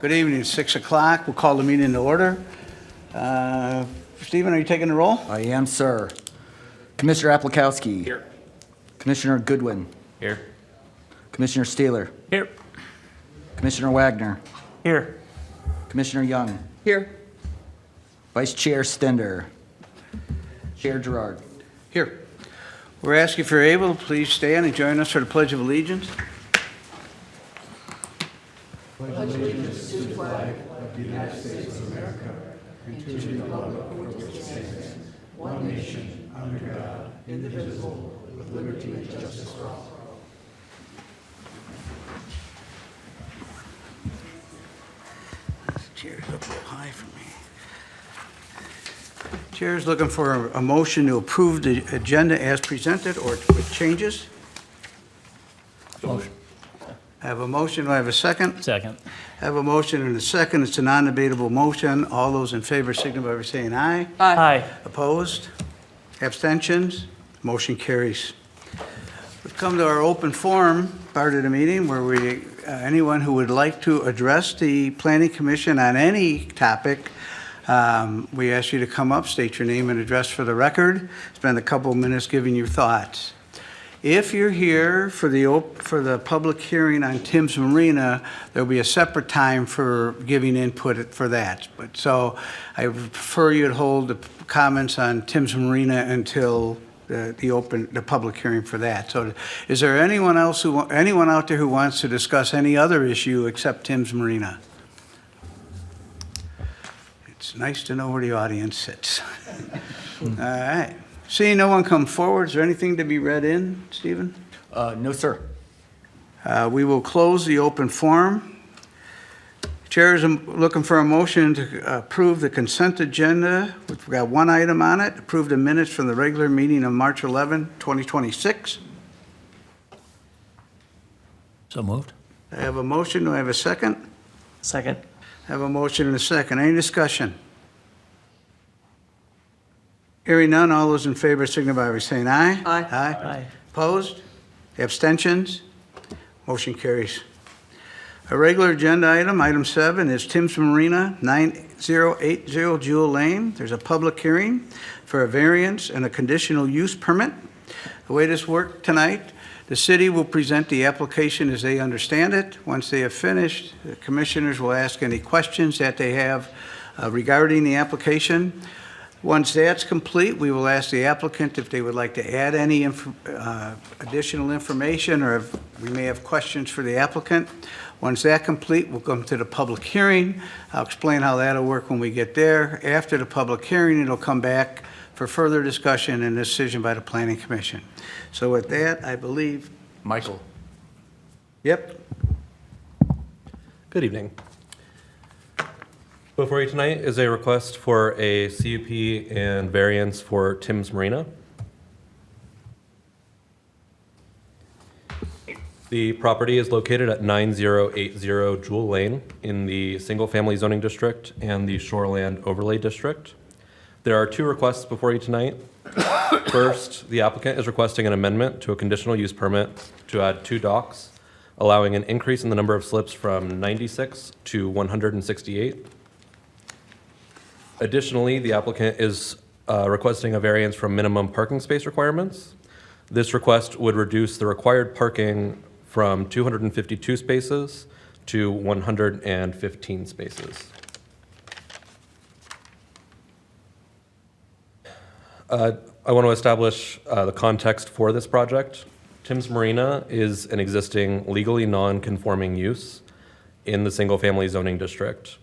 Good evening, it's 6 o'clock. We'll call the meeting to order. Stephen, are you taking the roll? I am, sir. Commissioner Aplikowski. Here. Commissioner Goodwin. Here. Commissioner Steeler. Here. Commissioner Wagner. Here. Commissioner Young. Here. Vice Chair Stender. Chair Gerard. Here. We're asking if you're able, please stand and join us for the Pledge of Allegiance. Chair's up a little high for me. Chair's looking for a motion to approve the agenda as presented or with changes. Motion. I have a motion. Do I have a second? Second. I have a motion and a second. It's a non-debatable motion. All those in favor signify by saying aye. Aye. Opposed? Abstentions? Motion carries. We've come to our open forum part of the meeting where anyone who would like to address the Planning Commission on any topic, we ask you to come up, state your name and address for the record, spend a couple of minutes giving your thoughts. If you're here for the public hearing on Timm's Marina, there'll be a separate time for giving input for that. But so I would prefer you to hold the comments on Timm's Marina until the public hearing for that. So is there anyone out there who wants to discuss any other issue except Timm's Marina? It's nice to know where the audience sits. All right. Seeing no one come forward, is there anything to be read in, Stephen? No, sir. We will close the open forum. Chair is looking for a motion to approve the consent agenda. We've got one item on it, approve the minutes from the regular meeting of March 11, 2026. So moved. I have a motion. Do I have a second? Second. I have a motion and a second. Any discussion? Hearing none, all those in favor signify by saying aye. Aye. Aye. Opposed? Abstentions? Motion carries. A regular agenda item, item 7, is Timm's Marina, 9080 Jewel Lane. There's a public hearing for a variance and a conditional use permit. The way this works tonight, the city will present the application as they understand it. Once they have finished, the commissioners will ask any questions that they have regarding the application. Once that's complete, we will ask the applicant if they would like to add any additional information, or if we may have questions for the applicant. Once that's complete, we'll come to the public hearing. I'll explain how that'll work when we get there. After the public hearing, it'll come back for further discussion and decision by the Planning Commission. So with that, I believe... Michael. Yep. Good evening. Before you tonight is a request for a CUP and variance for Timm's Marina. The property is located at 9080 Jewel Lane in the single-family zoning district and the shoreland overlay district. There are two requests before you tonight. First, the applicant is requesting an amendment to a conditional use permit to add 2 docks, allowing an increase in the number of slips from 96 to 168. Additionally, the applicant is requesting a variance from minimum parking space requirements. This request would reduce the required parking from 252 spaces to 115 spaces. I want to establish the context for this project. Timm's Marina is an existing legally non-conforming use in the single-family zoning district.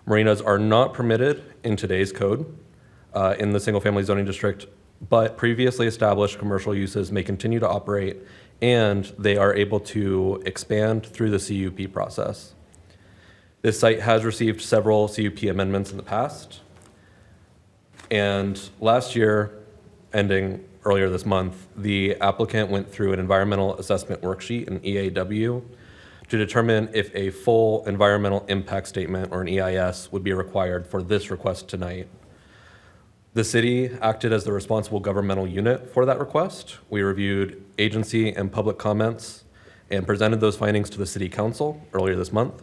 Marinas are not permitted in today's code in the single-family zoning district, but previously established commercial uses may continue to operate, and they are able to expand through the CUP process. This site has received several CUP amendments in the past, and last year, ending earlier this month, the applicant went through an environmental assessment worksheet, an EAW, to determine if a full environmental impact statement, or an EIS, would be required for this request tonight. The city acted as the responsible governmental unit for that request. We reviewed agency and public comments and presented those findings to the city council earlier this month.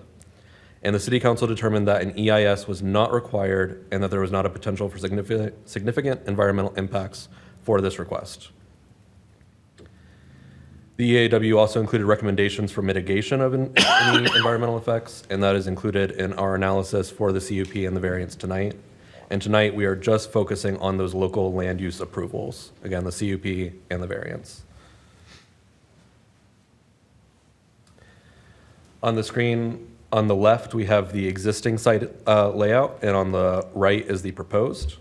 and the City Council determined that an EIS was not required and that there was not a potential for significant environmental impacts for this request. The EAW also included recommendations for mitigation of any environmental effects, and that is included in our analysis for the CUP and the variance tonight. And tonight, we are just focusing on those local land use approvals, again, the CUP and the variance. On the screen on the left, we have the existing site layout, and on the right is the proposed.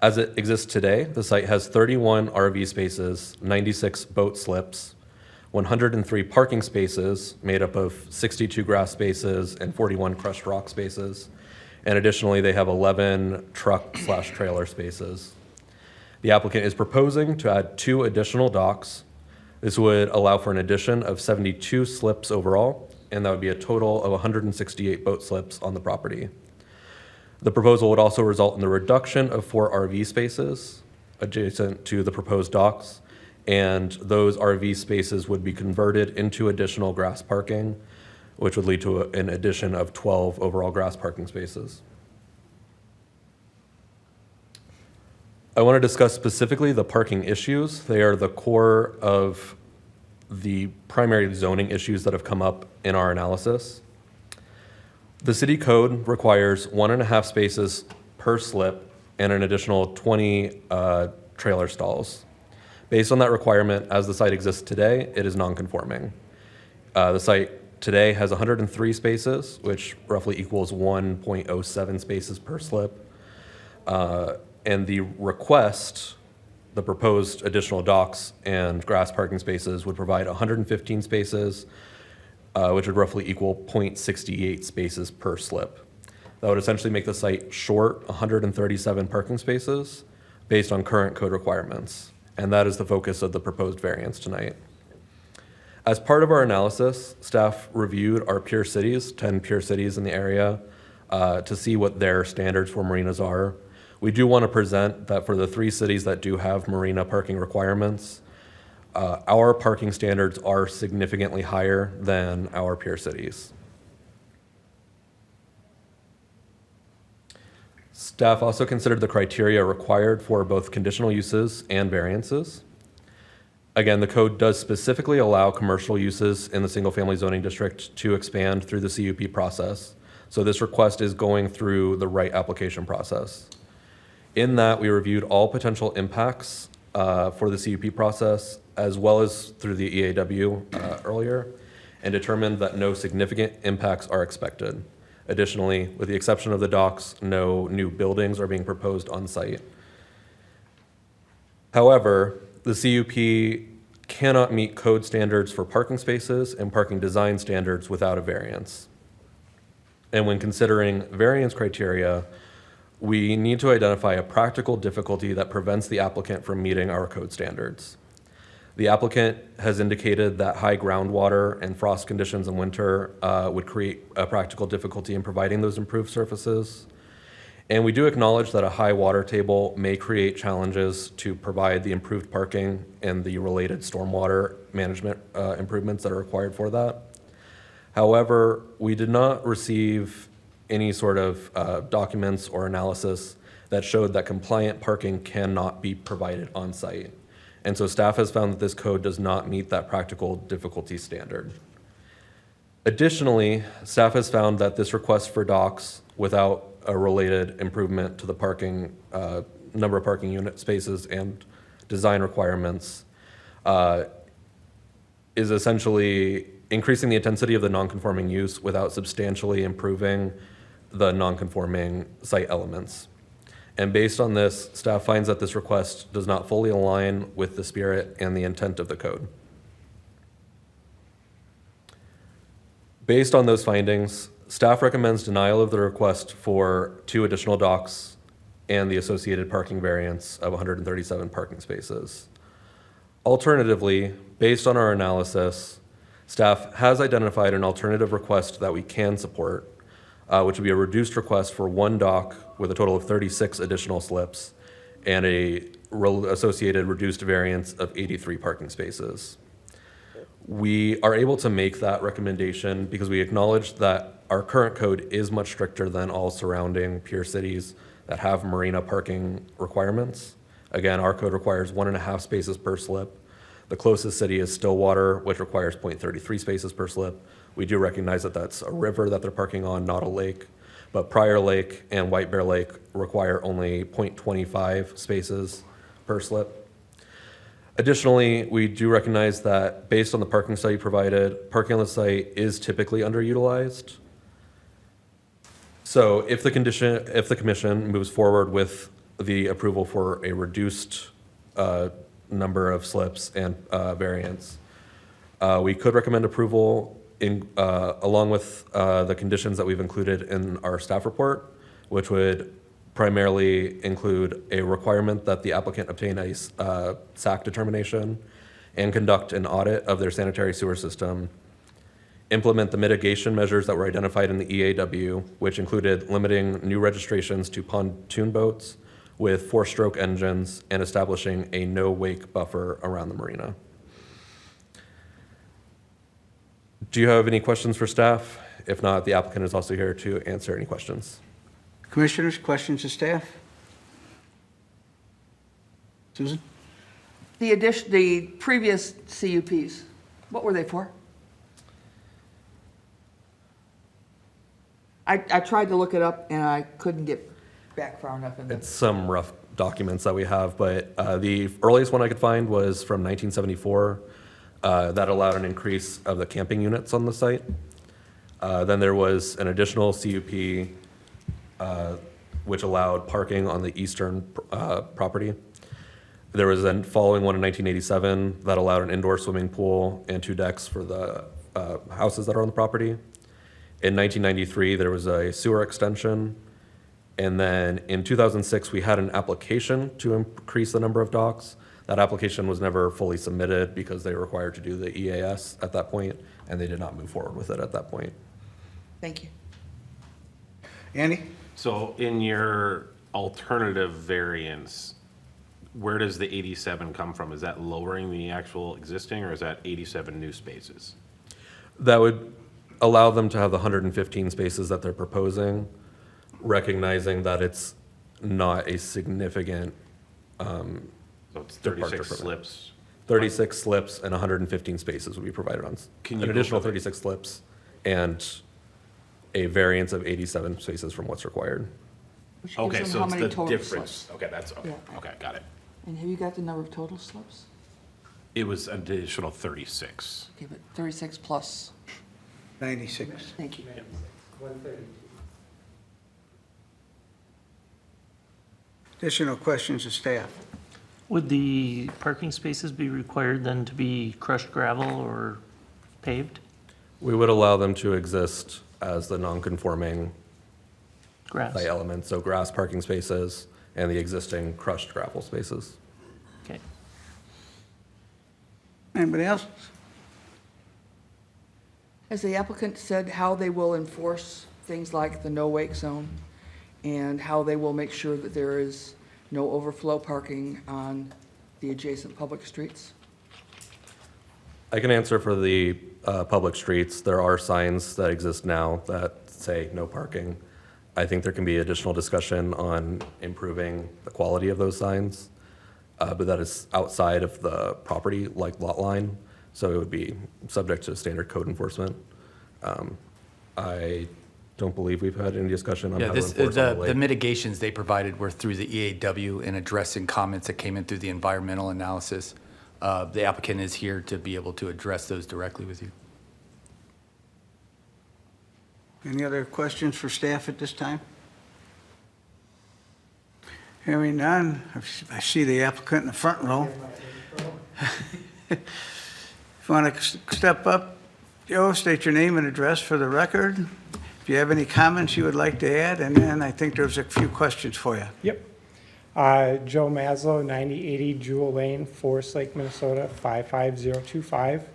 As it exists today, the site has 31 RV spaces, 96 boat slips, 103 parking spaces made up of 62 grass spaces and 41 crushed rock spaces. And additionally, they have 11 truck/trailer spaces. The applicant is proposing to add 2 additional docks. This would allow for an addition of 72 slips overall, and that would be a total of 168 boat slips on the property. The proposal would also result in the reduction of 4 RV spaces adjacent to the proposed docks, and those RV spaces would be converted into additional grass parking, which would lead to an addition of 12 overall grass parking spaces. I want to discuss specifically the parking issues. They are the core of the primary zoning issues that have come up in our analysis. The city code requires 1.5 spaces per slip and an additional 20 trailer stalls. Based on that requirement, as the site exists today, it is non-conforming. The site today has 103 spaces, which roughly equals 1.07 spaces per slip. And the request, the proposed additional docks and grass parking spaces would provide 115 spaces, which would roughly equal 0.68 spaces per slip. That would essentially make the site short 137 parking spaces based on current code requirements. And that is the focus of the proposed variance tonight. As part of our analysis, staff reviewed our peer cities, 10 peer cities in the area, to see what their standards for marinas are. We do want to present that for the 3 cities that do have marina parking requirements, our parking standards are significantly higher than our peer cities. Staff also considered the criteria required for both conditional uses and variances. Again, the code does specifically allow commercial uses in the single-family zoning district to expand through the CUP process. So this request is going through the right application process. In that, we reviewed all potential impacts for the CUP process, as well as through the EAW earlier, and determined that no significant impacts are expected. Additionally, with the exception of the docks, no new buildings are being proposed on site. However, the CUP cannot meet code standards for parking spaces and parking design standards without a variance. And when considering variance criteria, we need to identify a practical difficulty that prevents the applicant from meeting our code standards. The applicant has indicated that high groundwater and frost conditions in winter would create a practical difficulty in providing those improved surfaces. And we do acknowledge that a high water table may create challenges to provide the improved parking and the related stormwater management improvements that are required for that. However, we did not receive any sort of documents or analysis that showed that compliant parking cannot be provided on site. And so staff has found that this code does not meet that practical difficulty standard. Additionally, staff has found that this request for docks without a related improvement to the parking, number of parking unit spaces and design requirements is essentially increasing the intensity of the non-conforming use without substantially improving the non-conforming site elements. And based on this, staff finds that this request does not fully align with the spirit and the intent of the code. Based on those findings, staff recommends denial of the request for 2 additional docks and the associated parking variance of 137 parking spaces. Alternatively, based on our analysis, staff has identified an alternative request that we can support, which would be a reduced request for 1 dock with a total of 36 additional slips and a associated reduced variance of 83 parking spaces. We are able to make that recommendation because we acknowledge that our current code is much stricter than all surrounding peer cities that have marina parking requirements. Again, our code requires 1.5 spaces per slip. The closest city is Stillwater, which requires 0.33 spaces per slip. We do recognize that that's a river that they're parking on, not a lake. But Prior Lake and White Bear Lake require only 0.25 spaces per slip. Additionally, we do recognize that based on the parking study provided, parking on the site is typically underutilized. So if the commission moves forward with the approval for a reduced number of slips and variants, we could recommend approval along with the conditions that we've included in our staff report, which would primarily include a requirement that the applicant obtain a SAC determination and conduct an audit of their sanitary sewer system, implement the mitigation measures that were identified in the EAW, which included limiting new registrations to pontoon boats with 4-stroke engines and establishing a no-wake buffer around the marina. Do you have any questions for staff? If not, the applicant is also here to answer any questions. Commissioners, questions of staff? Susan? The previous CUPs, what were they for? I tried to look it up and I couldn't get back far enough in It's some rough documents that we have, but the earliest one I could find was from 1974 that allowed an increase of the camping units on the site. Then there was an additional CUP which allowed parking on the eastern property. There was a following one in 1987 that allowed an indoor swimming pool and 2 decks for the houses that are on the property. In 1993, there was a sewer extension. And then in 2006, we had an application to increase the number of docks. That application was never fully submitted because they were required to do the EAS at that point, and they did not move forward with it at that point. Thank you. Andy? So in your alternative variance, where does the 87 come from? Is that lowering the actual existing, or is that 87 new spaces? That would allow them to have the 115 spaces that they're proposing, recognizing that it's not a significant So it's Departure 36 from it. slips. 36 slips and 115 spaces would be provided on, Can an you additional go- 36 slips and a variance of 87 spaces from what's required. Which gives Okay, them so how it's many the total difference. slips? Okay, that's, okay, Yeah. okay, got it. And have you got the number of total slips? It was an additional 36. Okay, but 36 plus, 96. thank you. Additional questions of staff? Would the parking spaces be required then to be crushed gravel or paved? We would allow them to exist as the non-conforming Grass? site elements, so grass parking spaces and the existing crushed gravel spaces. Okay. Anybody else? Has the applicant said how they will enforce things like the no-wake zone and how they will make sure that there is no overflow parking on the adjacent public streets? I can answer for the public streets. There are signs that exist now that say no parking. I think there can be additional discussion on improving the quality of those signs, but that is outside of the property, like lot line, so it would be subject to standard code enforcement. I don't believe we've had any discussion on Yeah, how to this, enforce on the the lake. mitigations they provided were through the EAW and addressing comments that came in through the environmental analysis. The applicant is here to be able to address those directly with you. Any other questions for staff at this time? Hearing none, I see the applicant in the front row. If you want to step up, Joe, state your name and address for the record. If you have any comments you would like to add, and then I think there's a few questions for you. Yep. Joe Maslow, 9080 Jewel Lane, Forest Lake, Minnesota, 55025.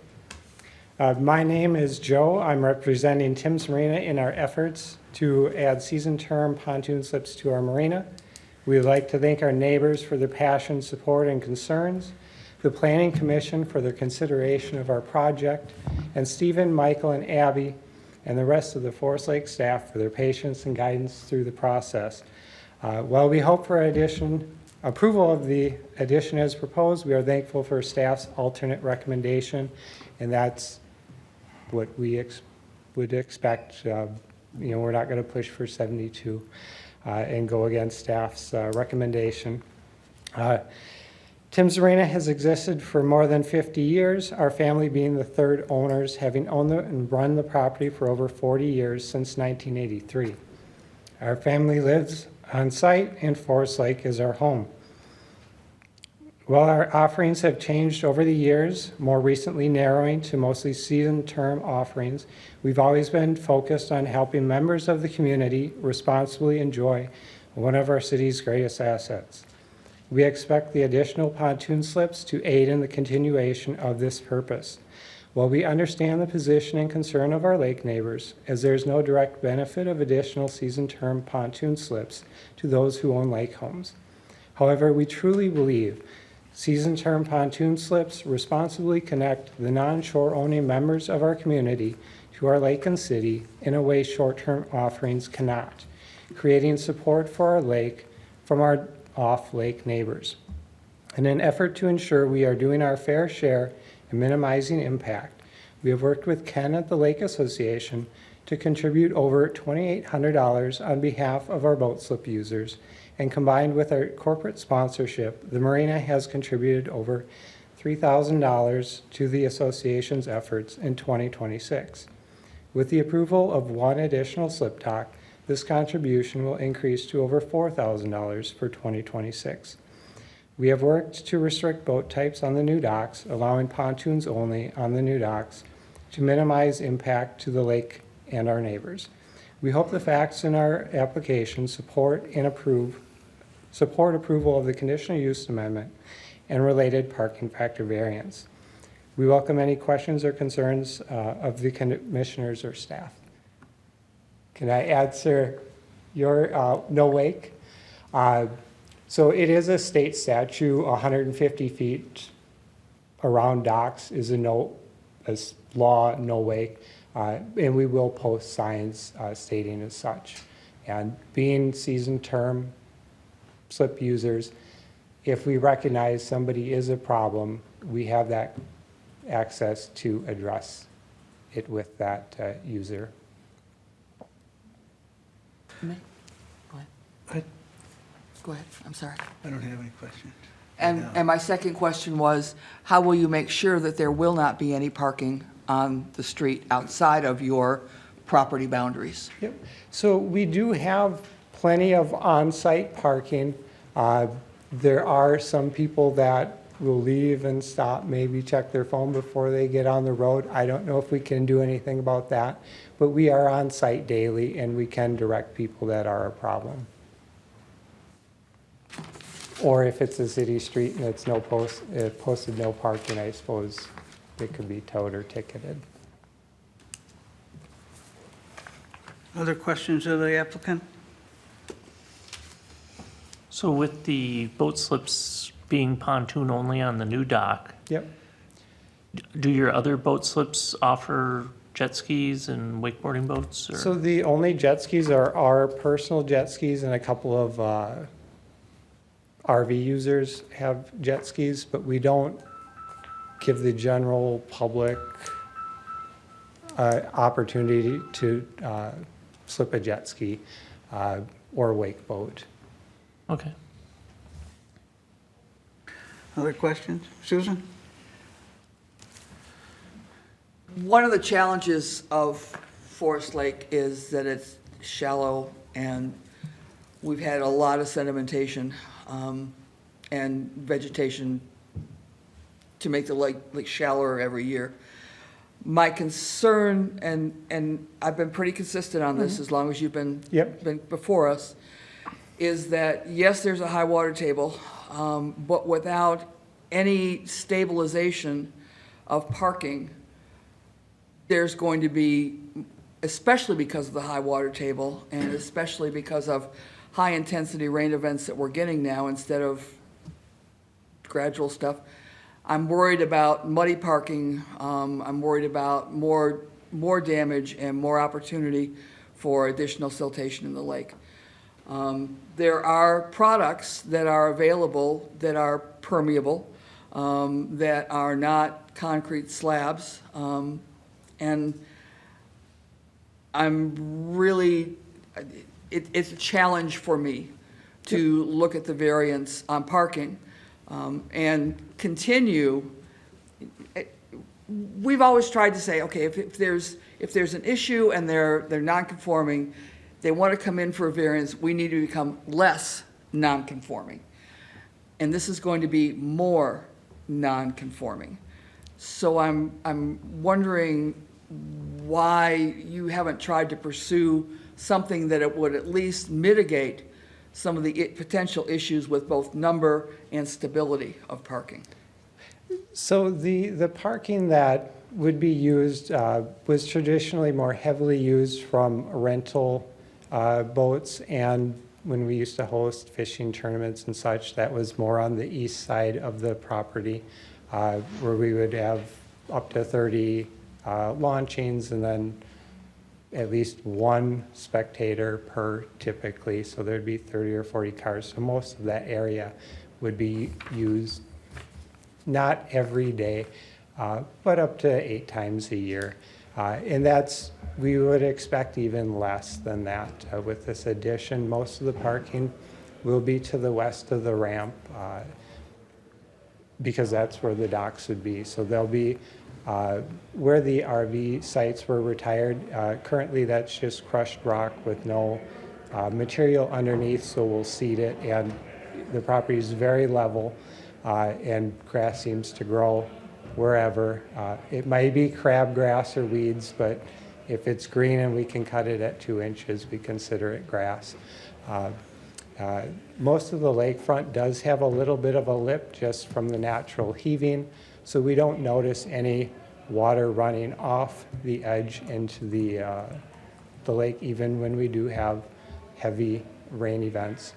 My name is Joe. I'm representing Timm's Marina in our efforts to add season term pontoon slips to our marina. We would like to thank our neighbors for their passion, support, and concerns, the Planning Commission for their consideration of our project, and Stephen, Michael, and Abby and the rest of the Forest Lake staff for their patience and guidance through the process. While we hope for approval of the addition as proposed, we are thankful for staff's alternate recommendation, and that's what we would expect. We're not going to push for 72 and go against staff's recommendation. Timm's Marina has existed for more than 50 years, our family being the third owners, having owned and run the property for over 40 years since 1983. Our family lives on site, and Forest Lake is our home. While our offerings have changed over the years, more recently narrowing to mostly season term offerings, we've always been focused on helping members of the community responsibly enjoy one of our city's greatest assets. We expect the additional pontoon slips to aid in the continuation of this purpose. While we understand the position and concern of our lake neighbors, as there is no direct benefit of additional season term pontoon slips to those who own lake homes. However, we truly believe season term pontoon slips responsibly connect the non-shore owning members of our community to our lake and city in a way short-term offerings cannot, creating support for our lake from our off-lake neighbors. In an effort to ensure we are doing our fair share and minimizing impact, we have worked with Ken at the Lake Association to contribute over $2,800 on behalf of our boat slip users, and combined with our corporate sponsorship, the Marina has contributed over $3,000 to the association's efforts in 2026. With the approval of one additional slip dock, this contribution will increase to over $4,000 for 2026. We have worked to restrict boat types on the new docks, allowing pontoons only on the new docks to minimize impact to the lake and our neighbors. We hope the facts in our application support approval of the conditional use amendment and related parking factor variance. We welcome any questions or concerns of the commissioners or staff. Can I answer your no wake? So it is a state statute, 150 feet around docks is a law, no wake, and we will post signs stating as such. And being season term slip users, if we recognize somebody is a problem, we have that access to address it with that user. Me? Go ahead. Go ahead, I'm sorry. I don't have any questions. And my second question was, how will you make sure that there will not be any parking on the street outside of your property boundaries? Yep. So we do have plenty of on-site parking. There are some people that will leave and stop, maybe check their phone before they get on the road. I don't know if we can do anything about that, but we are on site daily and we can direct people that are a problem. Or if it's a city street and it's posted no parking, I suppose it could be towed or ticketed. Other questions of the applicant? So with the boat slips being pontoon only on the new dock, Yep. do your other boat slips offer jet skis and wakeboarding boats? Or? So the only jet skis are our personal jet skis, and a couple of RV users have jet skis, but we don't give the general public opportunity to slip a jet ski or a wake boat. Okay. Other questions? Susan? One of the challenges of Forest Lake is that it's shallow, and we've had a lot of sedimentation and vegetation to make the lake shallower every year. My concern, and I've been pretty consistent on this as long as you've been before us, is that yes, there's a high water table, but without any stabilization of parking, there's going to be, especially because of the high water table and especially because of high-intensity rain events that we're getting now instead of gradual stuff, I'm worried about muddy parking. I'm worried about more more damage and more opportunity for additional siltation in the lake. There are products that are available that are permeable, that are not concrete slabs. And I'm really, it's a challenge for me to look at the variance on parking and continue. We've always tried to say, okay, if there's an issue and they're non-conforming, they want to come in for a variance, we need to become less non-conforming. And this is going to be more non-conforming. So I'm wondering why you haven't tried to pursue something that it would at least mitigate some of the potential issues with both number and stability of parking. So the parking that would be used was traditionally more heavily used from rental boats, and when we used to host fishing tournaments and such, that was more on the east side of the property, where we would have up to 30 launchings and then at least one spectator per typically, so there'd be 30 or 40 cars. So most of that area would be used not every day, but up to 8 times a year. And we would expect even less than that with this addition. Most of the parking will be to the west of the ramp because that's where the docks would be. So they'll be where the RV sites were retired. Currently, that's just crushed rock with no material underneath, so we'll seed it. And the property is very level, and grass seems to grow wherever. It might be crabgrass or weeds, but if it's green and we can cut it at 2 inches, we consider it grass. Most of the lakefront does have a little bit of a lip just from the natural heaving, so we don't notice any water running off the edge into the lake, even when we do have heavy rain events.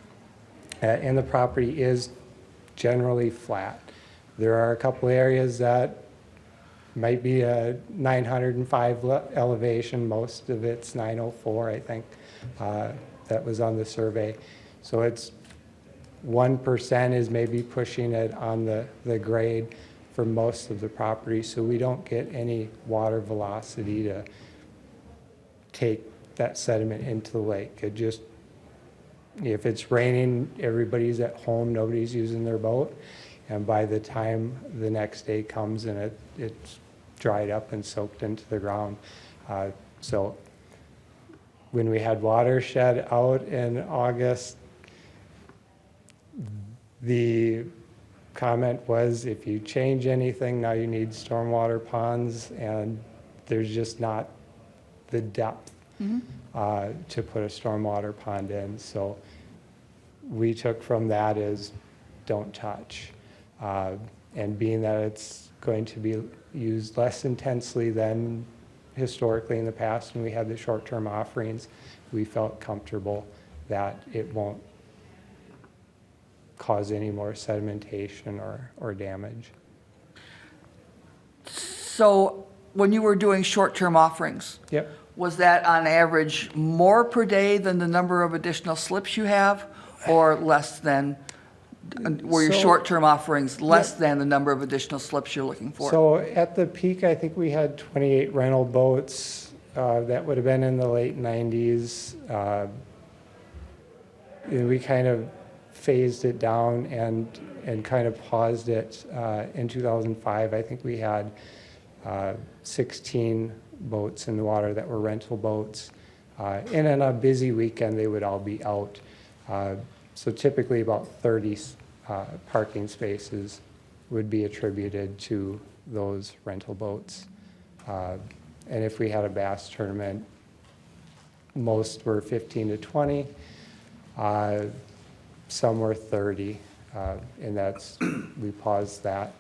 And the property is generally flat. There are a couple areas that might be a 905 elevation. Most of it's 904, I think, that was on the survey. So it's 1% is maybe pushing it on the grade for most of the property, so we don't get any water velocity to take that sediment into the lake. It just, if it's raining, everybody's at home, nobody's using their boat, and by the time the next day comes and it's dried up and soaked into the ground. So when we had watershed out in August, the comment was, if you change anything, now you need stormwater ponds, and there's just not the depth to put a stormwater pond in. So we took from that is don't touch. And being that it's going to be used less intensely than historically in the past when we had the short-term offerings, we felt comfortable that it won't cause any more sedimentation or damage. So when you were doing short-term offerings, Yep. was that on average more per day than the number of additional slips you have, or less than, were your So- short-term offerings less than the number of additional slips you're looking for? So at the peak, I think we had 28 rental boats. That would have been in the late 90s. And we kind of phased it down and kind of paused it in 2005. I think we had 16 boats in the water that were rental boats. And on a busy weekend, they would all be out. So typically about 30 parking spaces would be attributed to those rental boats. And if we had a bass tournament, most were 15 to 20. Some were 30, and we paused that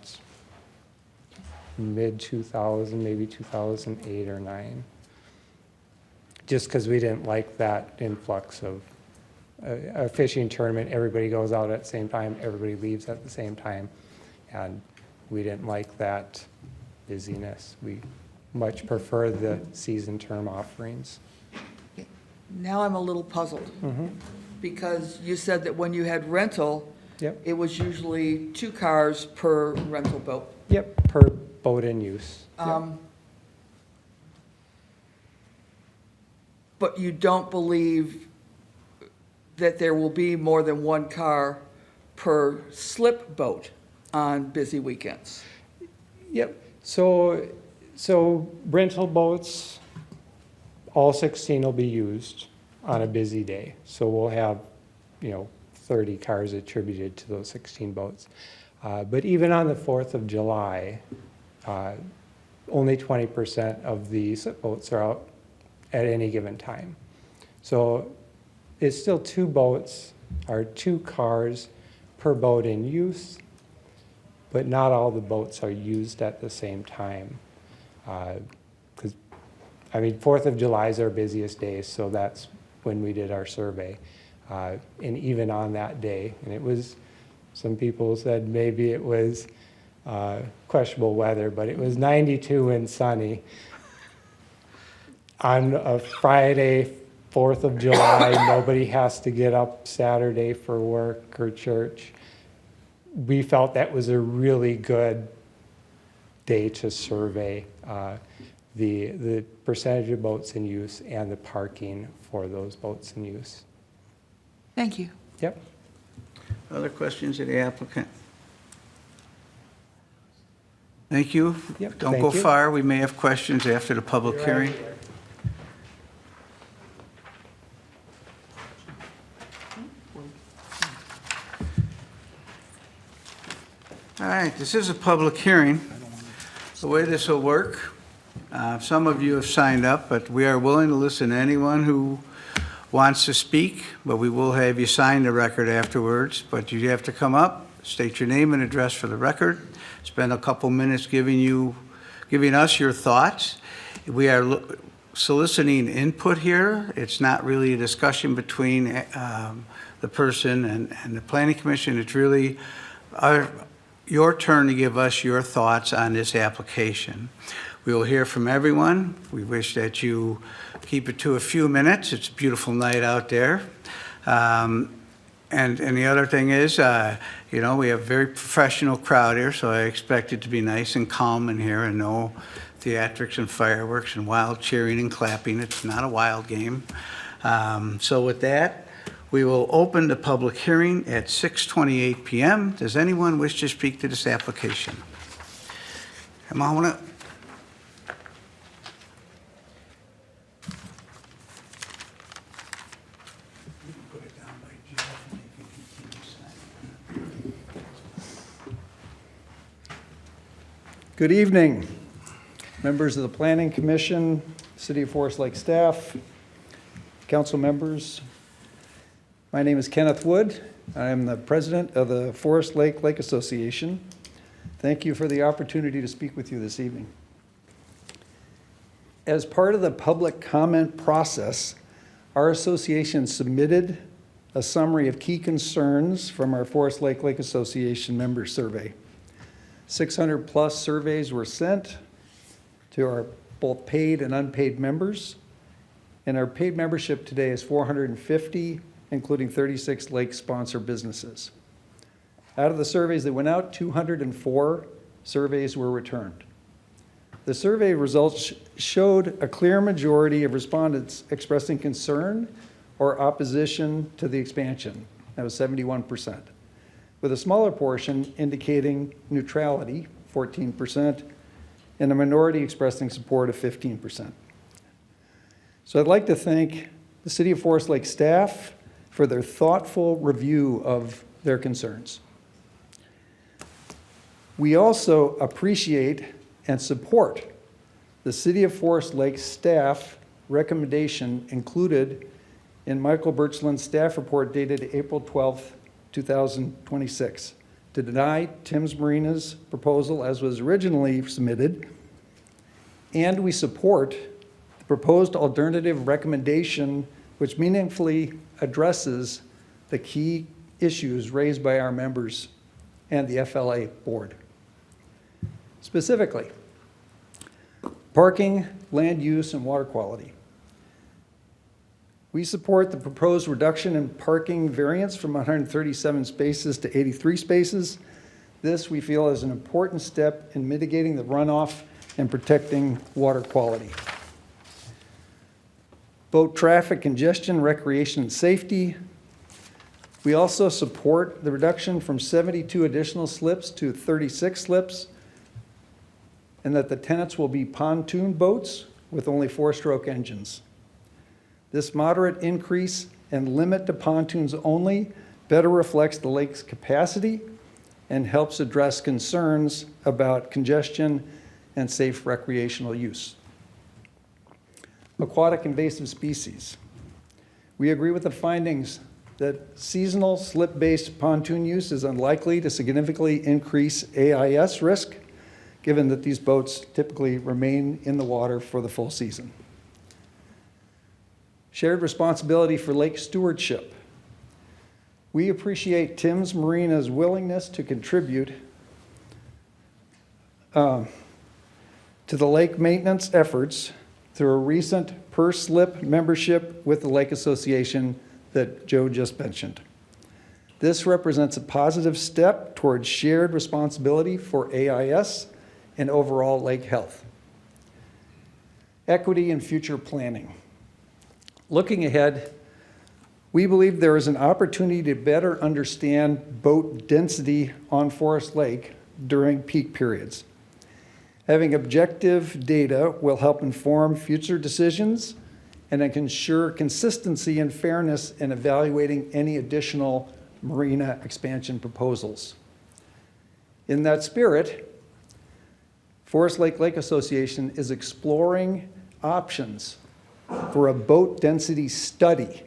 mid-2000, maybe 2008 or 9, just because we didn't like that influx of a fishing tournament. Everybody goes out at the same time, everybody leaves at the same time, and we didn't like that busyness. We much prefer the season term offerings. Now I'm a little puzzled. Because you said that when you had rental, Yep, it was usually 2 cars per rental boat. yep, per boat in use. Yep. But you don't believe that there will be more than 1 car per slip boat on busy weekends? Yep, so rental boats, all 16 will be used on a busy day. So we'll have, 30 cars attributed to those 16 boats. But even on the 4th of July, only 20% of the slip boats are out at any given time. So it's still 2 boats or 2 cars per boat in use, but not all the boats are used at the same time. Because, 4th of July is our busiest day, so that's when we did our survey. And even on that day, and it was, some people said maybe it was questionable weather, but it was 92 and sunny. On a Friday, 4th of July, nobody has to get up Saturday for work or church. We felt that was a really good day to survey the percentage of boats in use and the parking for those boats in use. Thank you. Yep. Other questions of the applicant? Thank you. Yep, Don't thank go you. far. We may have questions after the public hearing. All right, this is a public hearing. The way this will work, some of you have signed up, but we are willing to listen to anyone who wants to speak, but we will have you sign the record afterwards. But you have to come up, state your name and address for the record, spend a couple minutes giving us your thoughts. We are soliciting input here. It's not really a discussion between the person and the planning commission. It's really your turn to give us your thoughts on this application. We will hear from everyone. We wish that you keep it to a few minutes. It's a beautiful night out there. And the other thing is, we have a very professional crowd here, so I expect it to be nice and calm in here and no theatrics and fireworks and wild cheering and clapping. It's not a wild game. So with that, we will open the public hearing at 6:28 p.m. Does anyone wish to speak to this application? Come on up. Good evening, members of the Planning Commission, City of Forest Lake staff, council members. My name is Kenneth Wood. I am the president of the Forest Lake Lake Association. Thank you for the opportunity to speak with you this evening. As part of the public comment process, our association submitted a summary of key concerns from our Forest Lake Lake Association member survey. 600 plus surveys were sent to our both paid and unpaid members. And our paid membership today is 450, including 36 lake sponsor businesses. Out of the surveys that went out, 204 surveys were returned. The survey results showed a clear majority of respondents expressing concern or opposition to the expansion. That was 71%. With a smaller portion indicating neutrality, 14%, and a minority expressing support of 15%. So I'd like to thank the City of Forest Lake staff for their thoughtful review of their concerns. We also appreciate and support the City of Forest Lake staff recommendation included in Michael Birchland's staff report dated April 12th, 2026, to deny Timm's Marina's proposal as was originally submitted, and we support the proposed alternative recommendation which meaningfully addresses the key issues raised by our members and the FLA board. Specifically, parking, land use, and water quality. We support the proposed reduction in parking variance from 137 spaces to 83 spaces. This, we feel, is an important step in mitigating the runoff and protecting water quality. Boat traffic congestion, recreation, and safety. We also support the reduction from 72 additional slips to 36 slips, and that the tenants will be pontoon boats with only 4-stroke engines. This moderate increase and limit to pontoons only better reflects the lake's capacity and helps address concerns about congestion and safe recreational use. Aquatic invasive species. We agree with the findings that seasonal slip-based pontoon use is unlikely to significantly increase AIS risk, given that these boats typically remain in the water for the full season. Shared responsibility for lake stewardship. We appreciate Timm's Marina's willingness to contribute to the lake maintenance efforts through a recent per-slip membership with the Lake Association that Joe just mentioned. This represents a positive step towards shared responsibility for AIS and overall lake health. Equity and future planning. Looking ahead, we believe there is an opportunity to better understand boat density on Forest Lake during peak periods. Having objective data will help inform future decisions and ensure consistency and fairness in evaluating any additional marina expansion proposals. In that spirit, Forest Lake Lake Association is exploring options for a boat density study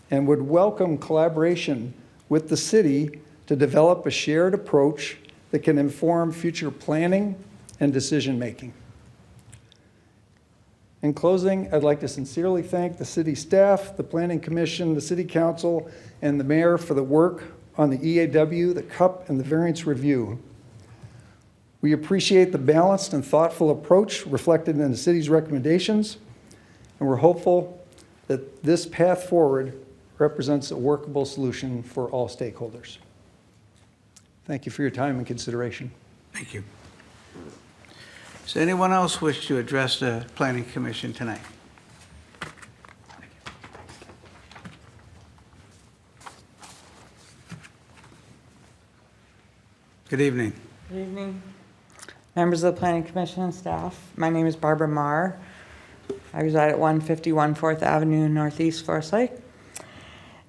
and would welcome collaboration with the city to develop a shared approach that can inform future planning and decision-making. In closing, I'd like to sincerely thank the city staff, the Planning Commission, the City Council, and the Mayor for the work on the EAW, the CUP, and the variance review. We appreciate the balanced and thoughtful approach reflected in the city's recommendations, and we're hopeful that this path forward represents a workable solution for all stakeholders. Thank you for your time and consideration. Thank you. Does anyone else wish to address the Planning Commission tonight? Good evening. Good evening, members of the Planning Commission and staff. My name is Barbara Marr. I reside at 151 4th Avenue, Northeast Forest Lake.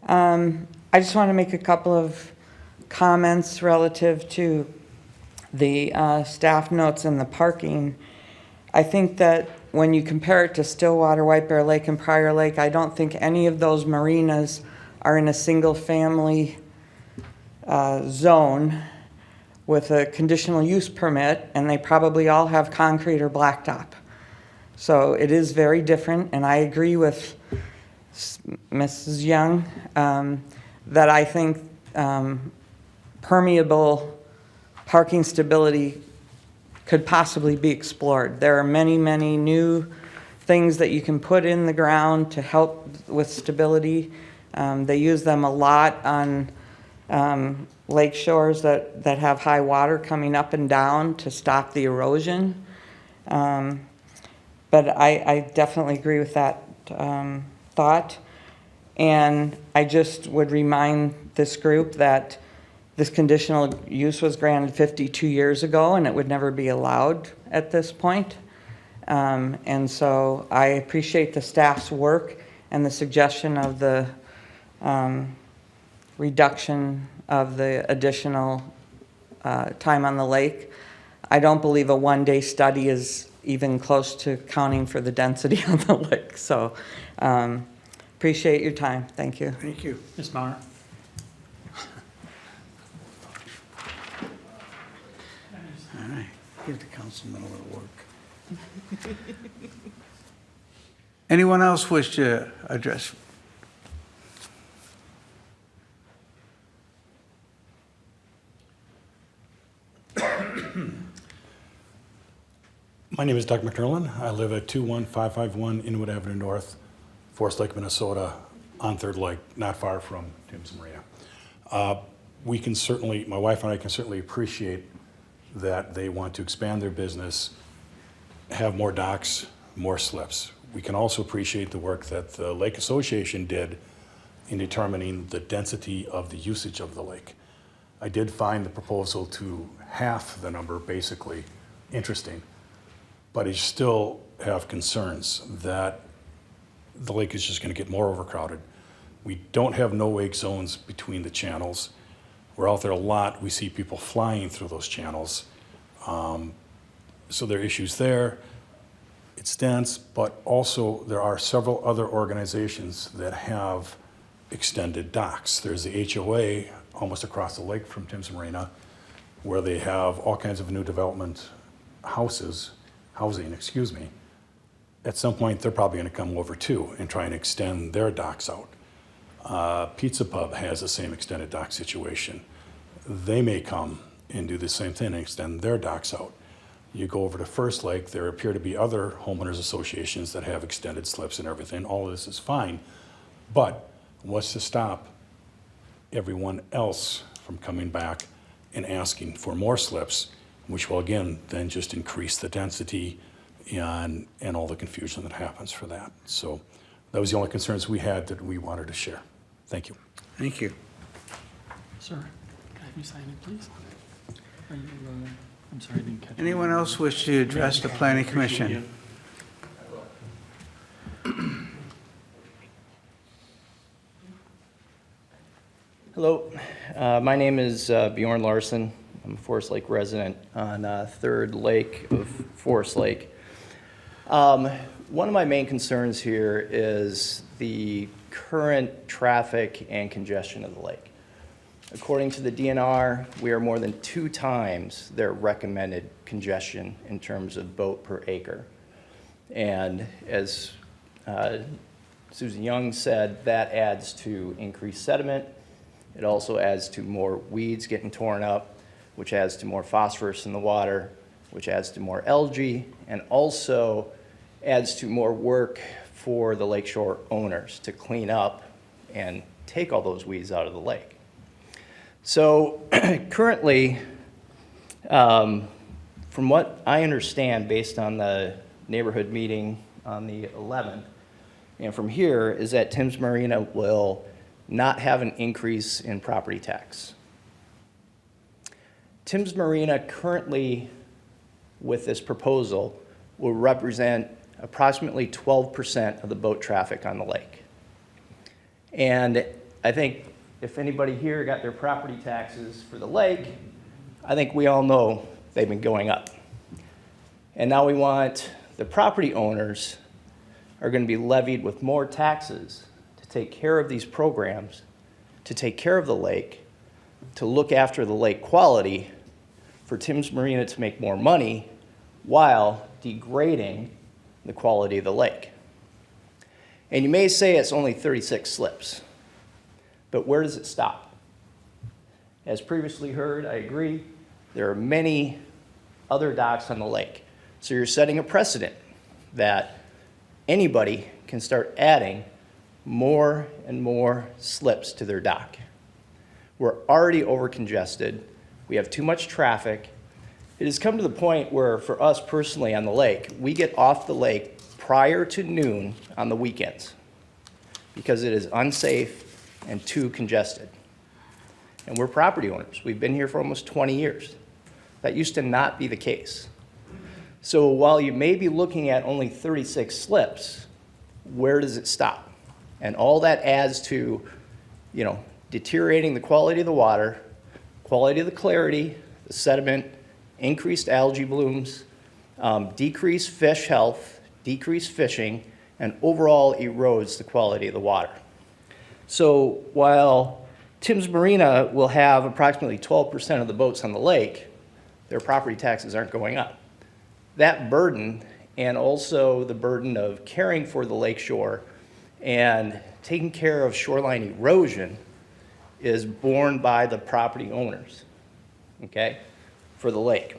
I just want to make a couple of comments relative to the staff notes and the parking. I think that when you compare it to Stillwater, White Bear Lake, and Prior Lake, I don't think any of those marinas are in a single-family zone with a conditional use permit, and they probably all have concrete or blacktop. So it is very different, and I agree with Mrs. Young that I think permeable parking stability could possibly be explored. There are many, many new things that you can put in the ground to help with stability. They use them a lot on lake shores that have high water coming up and down to stop the erosion. But I definitely agree with that thought. And I just would remind this group that this conditional use was granted 52 years ago, and it would never be allowed at this point. And so I appreciate the staff's work and the suggestion of the reduction of the additional time on the lake. I don't believe a one-day study is even close to counting for the density on the lake. So appreciate your time. Thank you. Thank you. Ms. Marr? All right, give the councilman a little work. Anyone else wish to address? My name is Doug McNerlin. I live at 21551 Inwood Avenue North, Forest Lake, Minnesota, on Third Lake, not far from Timm's Marina. We can certainly, my wife and I can certainly appreciate that they want to expand their business, have more docks, more slips. We can also appreciate the work that the Lake Association did in determining the density of the usage of the lake. I did find the proposal to half the number basically interesting, but I still have concerns that the lake is just going to get more overcrowded. We don't have no-wake zones between the channels. We're out there a lot. We see people flying through those channels. So there are issues there. It's dense, but also there are several other organizations that have extended docks. There's the HOA almost across the lake from Timm's Marina, where they have all kinds of new development housing. At some point, they're probably going to come over too and try and extend their docks out. Pizza Pub has the same extended dock situation. They may come and do the same thing and extend their docks out. You go over to First Lake, there appear to be other homeowners associations that have extended slips and everything. All of this is fine, but what's to stop everyone else from coming back and asking for more slips, which will again then just increase the density and all the confusion that happens for that. So that was the only concerns we had that we wanted to share. Thank you. Thank you. Sir, can I have you sign it, please? Are you, I'm sorry, I didn't catch it. Anyone else wish to address the planning commission? Hello, my name is Bjorn Larson. I'm a Forest Lake resident on Third Lake of Forest Lake. One of my main concerns here is the current traffic and congestion of the lake. According to the DNR, we are more than 2 times their recommended congestion in terms of boat per acre. And as Susan Young said, that adds to increased sediment. It also adds to more weeds getting torn up, which adds to more phosphorus in the water, which adds to more algae, and also adds to more work for the lakeshore owners to clean up and take all those weeds out of the lake. So currently, from what I understand, based on the neighborhood meeting on the 11th, and from here, is that Timm's Marina will not have an increase in property tax. Timm's Marina currently, with this proposal, will represent approximately 12% of the boat traffic on the lake. And I think if anybody here got their property taxes for the lake, I think we all know they've been going up. And now we want the property owners are going to be levied with more taxes to take care of these programs, to take care of the lake, to look after the lake quality, for Timm's Marina to make more money while degrading the quality of the lake. And you may say it's only 36 slips, but where does it stop? As previously heard, I agree, there are many other docks on the lake. So you're setting a precedent that anybody can start adding more and more slips to their dock. We're already over congested. We have too much traffic. It has come to the point where, for us personally on the lake, we get off the lake prior to noon on the weekends because it is unsafe and too congested. And we're property owners. We've been here for almost 20 years. That used to not be the case. So while you may be looking at only 36 slips, where does it stop? And all that adds to, deteriorating the quality of the water, quality of the clarity, the sediment, increased algae blooms, decreased fish health, decreased fishing, and overall erodes the quality of the water. So while Timm's Marina will have approximately 12% of the boats on the lake, their property taxes aren't going up. That burden, and also the burden of caring for the lakeshore and taking care of shoreline erosion, is borne by the property owners, okay, for the lake.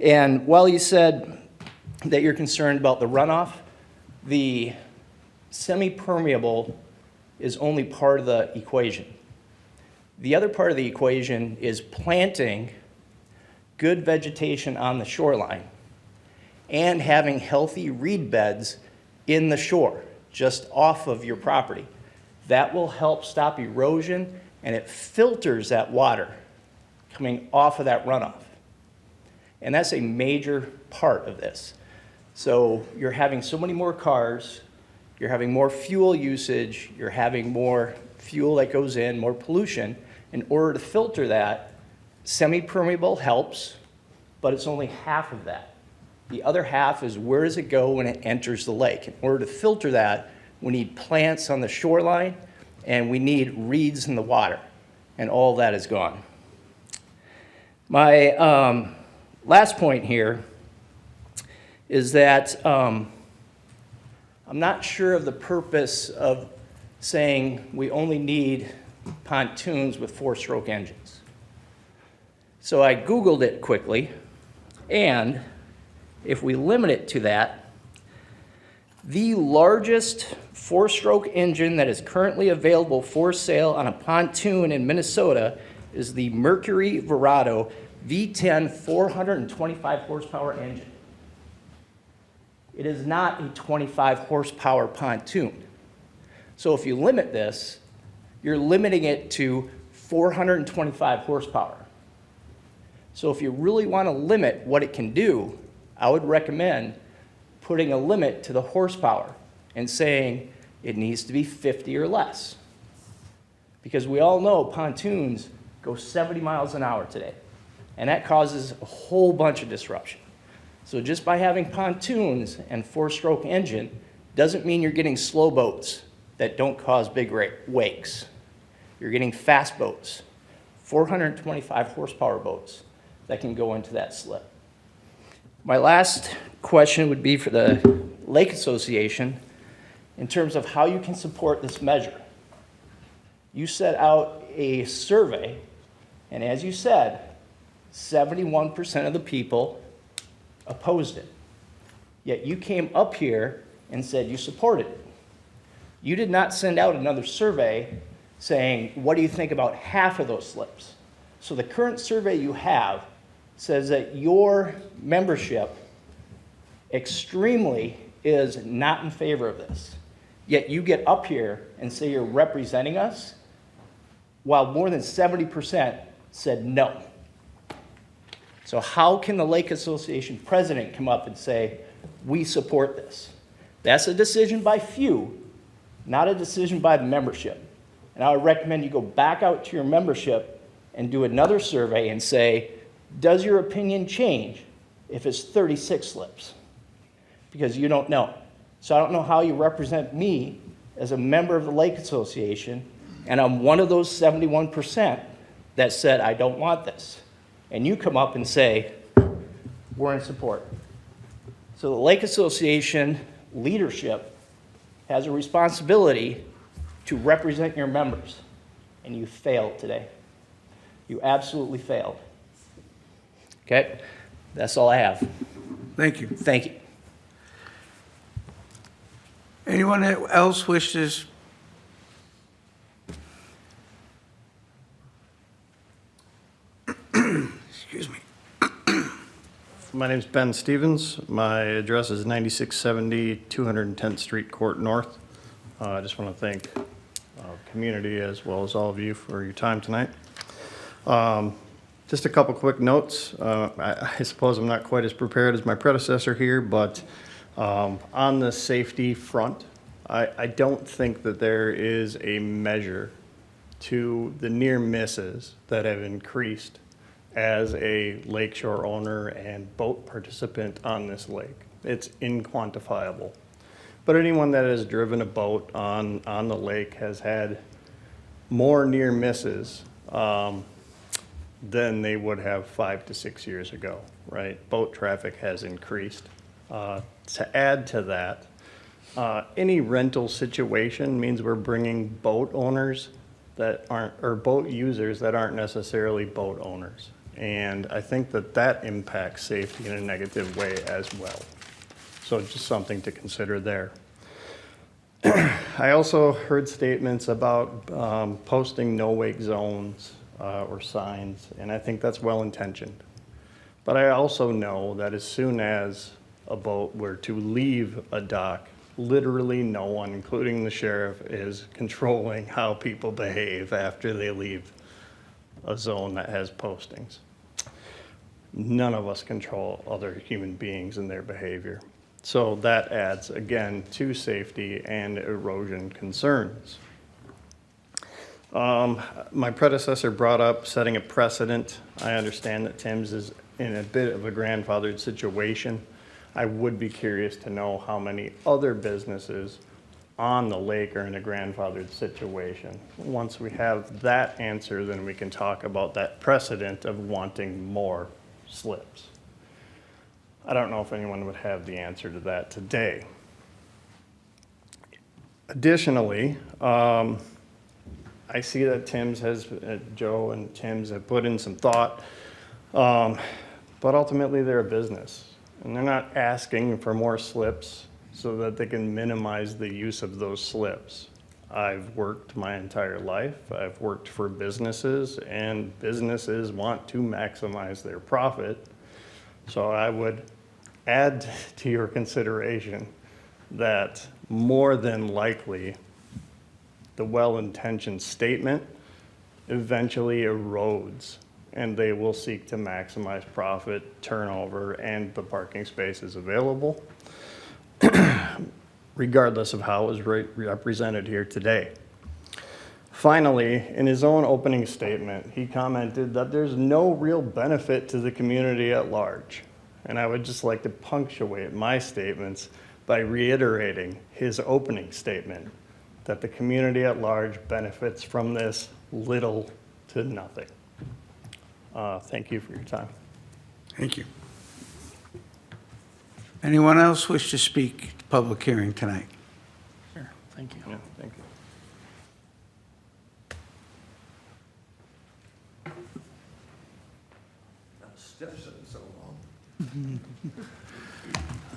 And while you said that you're concerned about the runoff. The semi-permeable is only part of the equation. The other part of the equation is planting good vegetation on the shoreline and having healthy reed beds in the shore, just off of your property. That will help stop erosion, and it filters that water coming off of that runoff. And that's a major part of this. So you're having so many more cars, you're having more fuel usage, you're having more fuel that goes in, more pollution. In order to filter that, semi-permeable helps, but it's only half of that. The other half is where does it go when it enters the lake? In order to filter that, we need plants on the shoreline, and we need reeds in the water, and all that is gone. My last point here is that I'm not sure of the purpose of saying we only need pontoons with 4-stroke engines. So I Googled it quickly, and if we limit it to that, the largest 4-stroke engine that is currently available for sale on a pontoon in Minnesota is the Mercury Verado V10 425 horsepower engine. It is not a 25 horsepower pontoon. So if you limit this, you're limiting it to 425 horsepower. So if you really want to limit what it can do, I would recommend putting a limit to the horsepower and saying it needs to be 50 or less. Because we all know pontoons go 70 miles an hour today, and that causes a whole bunch of disruption. So just by having pontoons and 4-stroke engine doesn't mean you're getting slow boats that don't cause big wakes. You're getting fast boats, 425 horsepower boats that can go into that slip. My last question would be for the Lake Association in terms of how you can support this measure. You set out a survey, and as you said, 71% of the people opposed it. Yet you came up here and said you supported it. You did not send out another survey saying, what do you think about half of those slips? So the current survey you have says that your membership extremely is not in favor of this. Yet you get up here and say you're representing us, while more than 70% said no. So how can the Lake Association president come up and say, we support this? That's a decision by few, not a decision by the membership. And I would recommend you go back out to your membership and do another survey and say, does your opinion change if it's 36 slips? Because you don't know. So I don't know how you represent me as a member of the Lake Association, and I'm one of those 71% that said, I don't want this. And you come up and say, we're in support. So the Lake Association leadership has a responsibility to represent your members, and you failed today. You absolutely failed. Okay, that's all I have. Thank you. Thank you. Anyone else wishes? Excuse me. My name's Ben Stevens. My address is 9670 210th Street Court North. I just want to thank the community as well as all of you for your time tonight. Just a couple quick notes. I suppose I'm not quite as prepared as my predecessor here, but on the safety front, I don't think that there is a measure to the near misses that have increased as a lakeshore owner and boat participant on this lake. It's inquantifiable. But anyone that has driven a boat on the lake has had more near misses than they would have 5 to 6 years ago, right? Boat traffic has increased. To add to that, any rental situation means we're bringing boat owners that aren't, or boat users that aren't necessarily boat owners. And I think that that impacts safety in a negative way as well. So just something to consider there. I also heard statements about posting no-wake zones or signs, and I think that's well-intentioned. But I also know that as soon as a boat were to leave a dock, literally no one, including the sheriff, is controlling how people behave after they leave a zone that has postings. None of us control other human beings and their behavior. So that adds, again, to safety and erosion concerns. My predecessor brought up setting a precedent. I understand that Timm's is in a bit of a grandfathered situation. I would be curious to know how many other businesses on the lake are in a grandfathered situation. Once we have that answer, then we can talk about that precedent of wanting more slips. I don't know if anyone would have the answer to that today. Additionally, I see that Timm's has, Joe and Timm's have put in some thought, but ultimately they're a business. And they're not asking for more slips so that they can minimize the use of those slips. I've worked my entire life. I've worked for businesses, and businesses want to maximize their profit. So I would add to your consideration that more than likely the well-intentioned statement eventually erodes, and they will seek to maximize profit, turnover, and the parking spaces available, regardless of how it was represented here today. Finally, in his own opening statement, he commented that there's no real benefit to the community at large. And I would just like to punctuate my statements by reiterating his opening statement, that the community at large benefits from this little to nothing. Thank you for your time. Thank you. Anyone else wish to speak at the public hearing tonight? Sure, thank you. Yeah, thank you.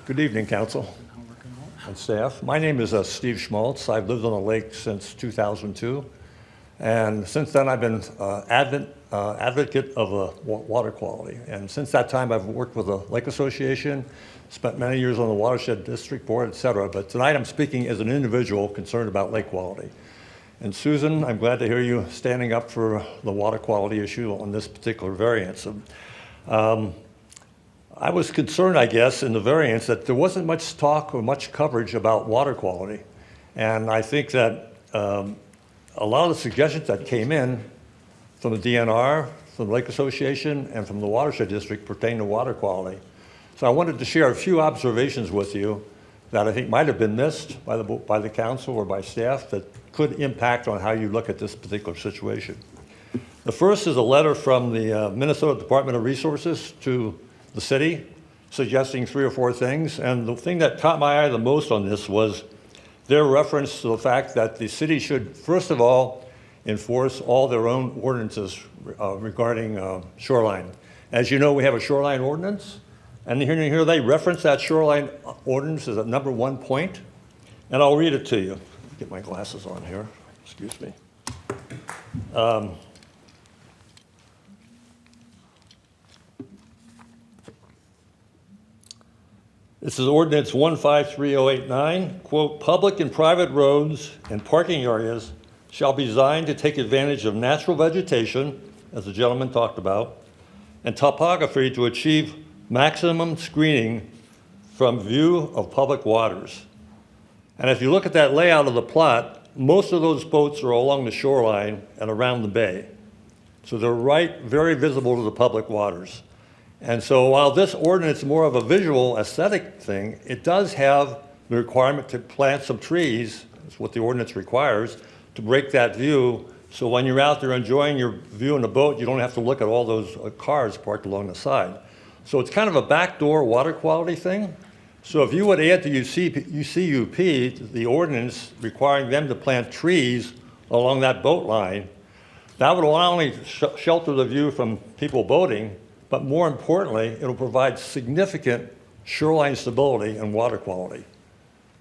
Good evening, council and staff. My name is Steve Schmaltz. I've lived on the lake since 2002. And since then, I've been advocate of water quality. And since that time, I've worked with the Lake Association, spent many years on the Watershed District Board, et cetera. But tonight, I'm speaking as an individual concerned about lake quality. And Susan, I'm glad to hear you standing up for the water quality issue on this particular variance. I was concerned, I guess, in the variance that there wasn't much talk or much coverage about water quality. And I think that a lot of the suggestions that came in from the DNR, from the Lake Association, and from the Watershed District pertain to water quality. So I wanted to share a few observations with you that I think might have been missed by the council or by staff that could impact on how you look at this particular situation. The first is a letter from the Minnesota Department of Resources to the city suggesting 3 or 4 things. And the thing that caught my eye the most on this was their reference to the fact that the city should, first of all, enforce all their own ordinances regarding shoreline. As you know, we have a shoreline ordinance, and here they reference that shoreline ordinance as a number 1 point, and I'll read it to you. Get my glasses on here, excuse me. This is ordinance 153089, quote, public and private roads and parking areas shall be designed to take advantage of natural vegetation, as the gentleman talked about, and topography to achieve maximum screening from view of public waters. And if you look at that layout of the plot, most of those boats are along the shoreline and around the bay. So they're very visible to the public waters. And so while this ordinance is more of a visual aesthetic thing, it does have the requirement to plant some trees, that's what the ordinance requires, to break that view. So when you're out there enjoying your view in the boat, you don't have to look at all those cars parked along the side. So it's kind of a backdoor water quality thing. So if you would add to CUP the ordinance requiring them to plant trees along that boat line, that would not only shelter the view from people boating, but more importantly, it'll provide significant shoreline stability, and water quality.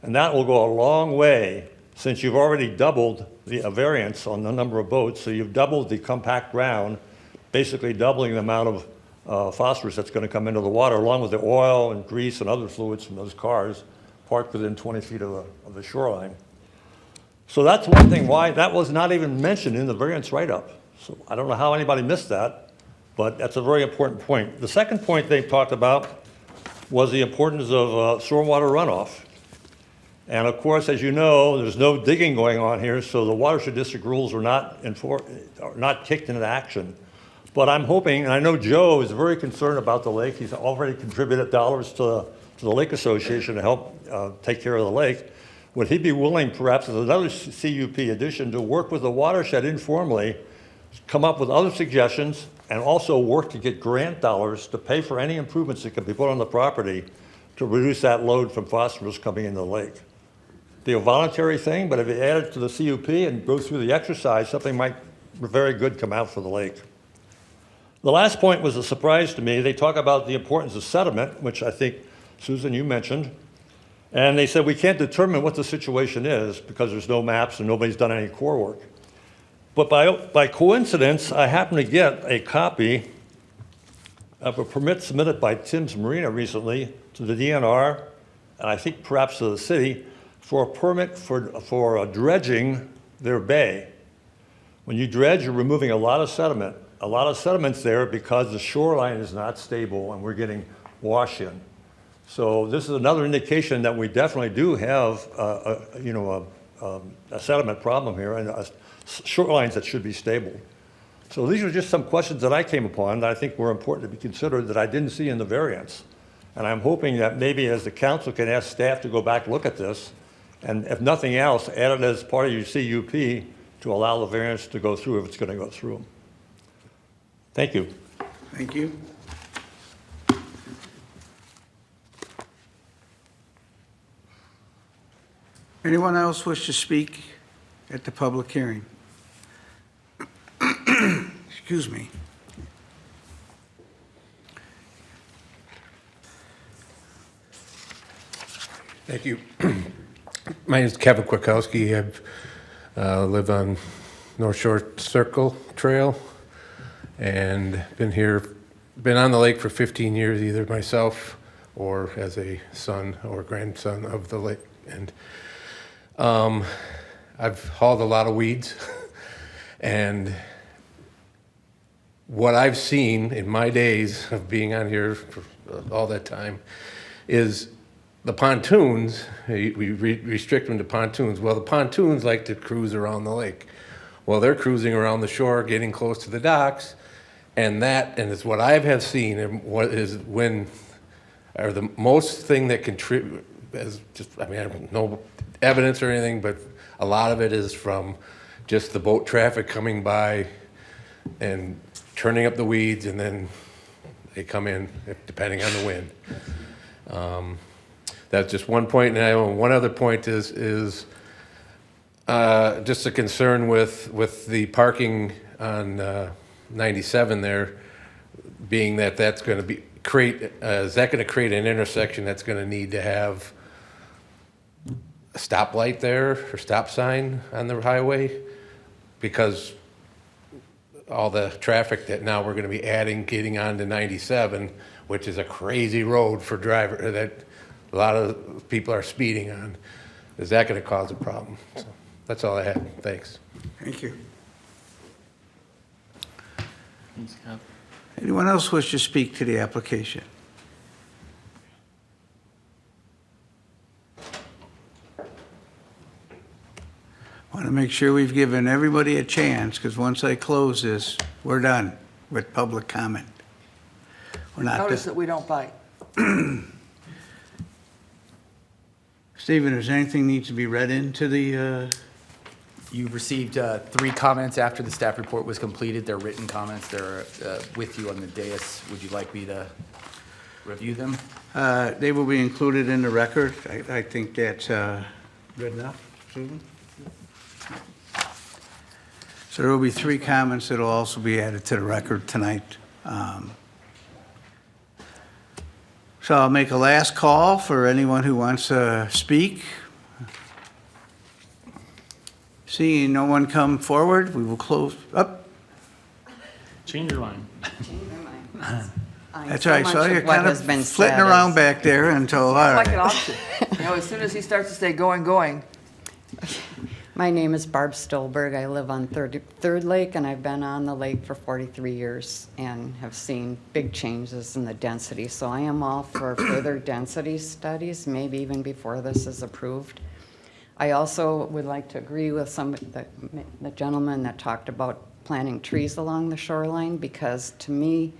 And that will go a long way since you've already doubled the variance on the number of boats. So you've doubled the compact ground, basically doubling the amount of phosphorus that's going to come into the water, along with the oil and grease and other fluids from those cars parked within 20 feet of the shoreline. So that's one thing why that was not even mentioned in the variance write-up. So I don't know how anybody missed that, but that's a very important point. The second point they talked about was the importance of stormwater runoff. And of course, as you know, there's no digging going on here, so the watershed district rules are not kicked into action. But I'm hoping, and I know Joe is very concerned about the lake. He's already contributed dollars to the Lake Association to help take care of the lake. Would he be willing, perhaps as another CUP addition, to work with the watershed informally, come up with other suggestions, and also work to get grant dollars to pay for any improvements that can be put on the property to reduce that load from phosphorus coming into the lake? Be a voluntary thing, but if you add it to the CUP and go through the exercise, something might very good come out for the lake. The last point was a surprise to me. They talk about the importance of sediment, which I think, Susan, you mentioned. And they said we can't determine what the situation is because there's no maps and nobody's done any core work. But by coincidence, I happened to get a copy of a permit submitted by Timm's Marina recently to the DNR, and I think perhaps to the city, for a permit for dredging their bay. When you dredge, you're removing a lot of sediment. A lot of sediment's there because the shoreline is not stable and we're getting wash in. So this is another indication that we definitely do have a sediment problem here and shorelines that should be stable. So these are just some questions that I came upon that I think were important to be considered that I didn't see in the variance. And I'm hoping that maybe as the council can ask staff to go back and look at this, and if nothing else, add it as part of your CUP to allow the variance to go through if it's going to go through. Thank you. Thank you. Anyone else wish to speak at the public hearing? Excuse me. Thank you. My name is Kevin Kwiatkowski. I live on North Shore Circle Trail and been on the lake for 15 years, either myself or as a son or grandson of the lake. And I've hauled a lot of weeds. And what I've seen in my days of being on here for all that time is the pontoons, we restrict them to pontoons. Well, the pontoons like to cruise around the lake. Well, they're cruising around the shore, getting close to the docks, and it's what I have seen, and what is the most thing that contribute, I have no evidence or anything, but a lot of it is from just the boat traffic coming by and turning up the weeds, and then they come in, depending on the wind. That's just one point, and one other point is just a concern with the parking on 97 there, being that's going to is that going to create an intersection that's going to need to have a stoplight there or stop sign on the highway? Because all the traffic that now we're going to be getting onto 97, which is a crazy road for drivers that a lot of people are speeding on, is that going to cause a problem? So that's all I had. Thanks. Thank you. Thanks, Kev. Anyone else wish to speak to the application? Want to make sure we've given everybody a chance, because once I close this, we're done with public comment. We're not. Notice that we don't bite. Stephen, does anything need to be read into the, You received 3 comments after the staff report was completed. They're written comments. They're with you on the dais. Would you like me to review them? they will be included in the record. I think that's good enough, Susan? So there will be 3 comments that will also be added to the record tonight. So I'll make a last call for anyone who wants to speak. Seeing no one come forward, we will close up. Change your mind. That's right, so you're kind of flitting around back there until, all Like an right. option. As soon as he starts to say going, going, My name is Barb Stolberg. I live on Third Lake, and I've been on the lake for 43 years and have seen big changes in the density. So I am all for further density studies, maybe even before this is approved. I also would like to agree with some of the gentleman that talked about planting trees along the shoreline, because to me,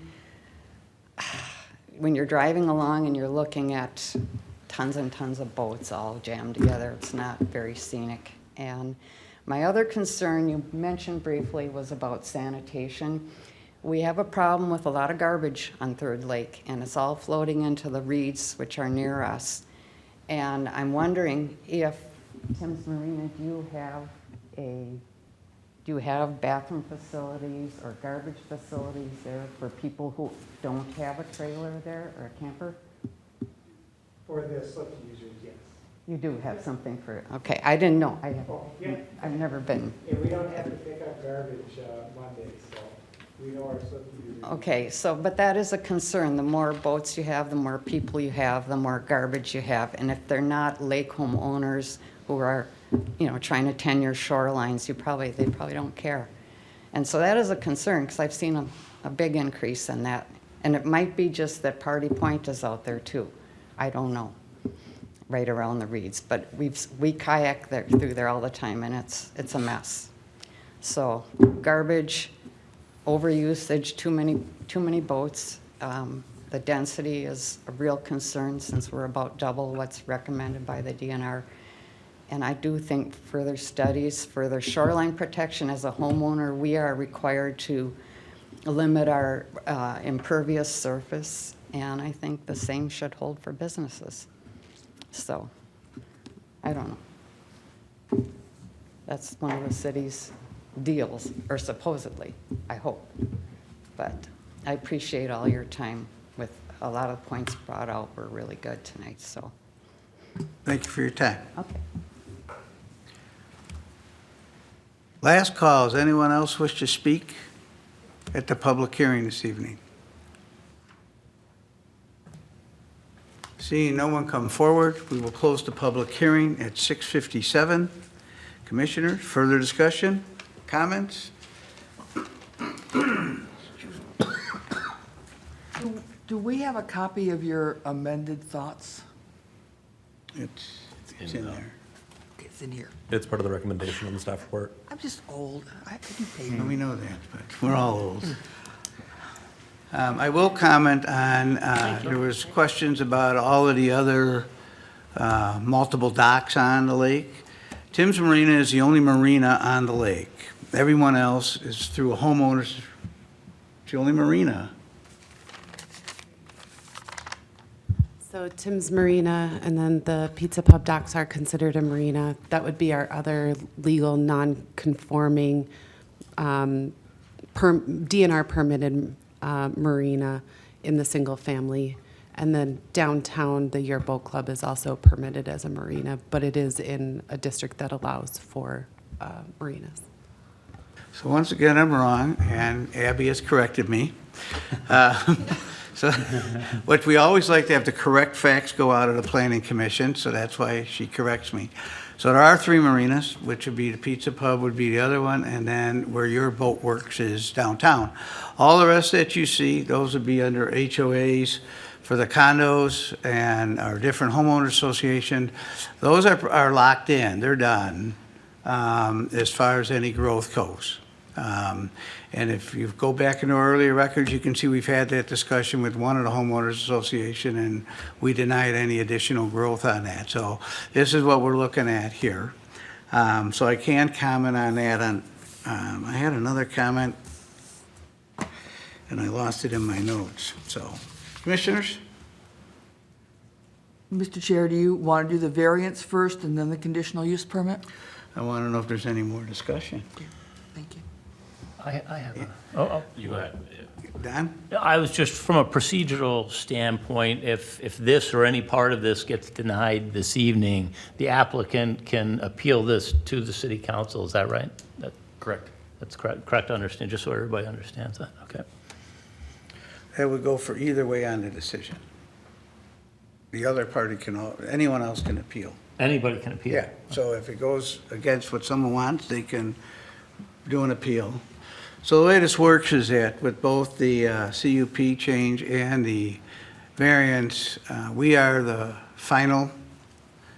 when you're driving along and you're looking at tons and tons of boats all jammed together, it's not very scenic. And my other concern you mentioned briefly was about sanitation. We have a problem with a lot of garbage on Third Lake, and it's all floating into the reeds which are near us. And I'm wondering if, Tim's Marina, do you have bathroom facilities or garbage facilities there for people who don't have a trailer there or a camper? For the slip users, yes. You do have something for, okay, I didn't know. Oh, yeah. I've never been. Yeah, we don't have to pick up garbage Mondays, so we know our slip users. Okay, so, but that is a concern. The more boats you have, the more people you have, the more garbage you have. And if they're not lake homeowners who are, trying to tend your shorelines, they probably don't care. And so that is a concern, because I've seen a big increase in that. And it might be just that Party Point is out there too. I don't know, right around the reeds. But we kayak through there all the time, and it's a mess. So garbage, overusage, too many boats. The density is a real concern, since we're about double what's recommended by the DNR. And I do think further studies, further shoreline protection. As a homeowner, we are required to limit our impervious surface, and I think the same should hold for businesses. So, I don't know. That's one of the city's deals, or supposedly, I hope. But I appreciate all your time. With a lot of points brought out were really good tonight, so. Thank you for your time. Okay. Last call, does anyone else wish to speak at the public hearing this evening? Seeing no one come forward, we will close the public hearing at 6:57. Commissioners, further discussion, comments? do we have a copy of your amended thoughts? It's in there. Okay, it's in here. It's part of the recommendation in the staff report. I'm just old. I do pay. We know that, but we're all old. I will comment on, there was questions about all of the other multiple docks on the lake. Timm's Marina is the only marina on the lake. Everyone else is through a homeowner's, it's the only marina. So Timm's Marina and then the Pizza Pub docks are considered a marina. That would be our other legal, non-conforming, DNR permitted marina in the single family. And then downtown, the Yearboat Club is also permitted as a marina, but it is in a district that allows for marinas. So once again, I'm wrong, and Abby has corrected me. So, but we always like to have the correct facts go out of the planning commission, so that's why she corrects me. So there are 3 marinas, which would be the Pizza Pub would be the other one, and then where your boat works is downtown. All the rest that you see, those would be under HOAs for the condos and our different homeowner association. Those are locked in, they're done, as far as any growth goes. And if you go back into our earlier records, you can see we've had that discussion with one of the homeowners association, and we denied any additional growth on that. So this is what we're looking at here. So I can't comment on that. I had another comment, and I lost it in my notes. So, commissioners? Mr. Chair, do you want to do the variance first and then the conditional use permit? I want to know if there's any more discussion. Thank you. I have a, oh, You go ahead. Don? I was just, from a procedural standpoint, if this or any part of this gets denied this evening, the applicant can appeal this to the city council, is that right? Correct. That's correct to understand, just so everybody understands that, okay. That would go for either way on the decision. The other party anyone else can appeal. Anybody can appeal? Yeah, so if it goes against what someone wants, they can do an appeal. So the way this works is that with both the CUP change and the variance, we are the final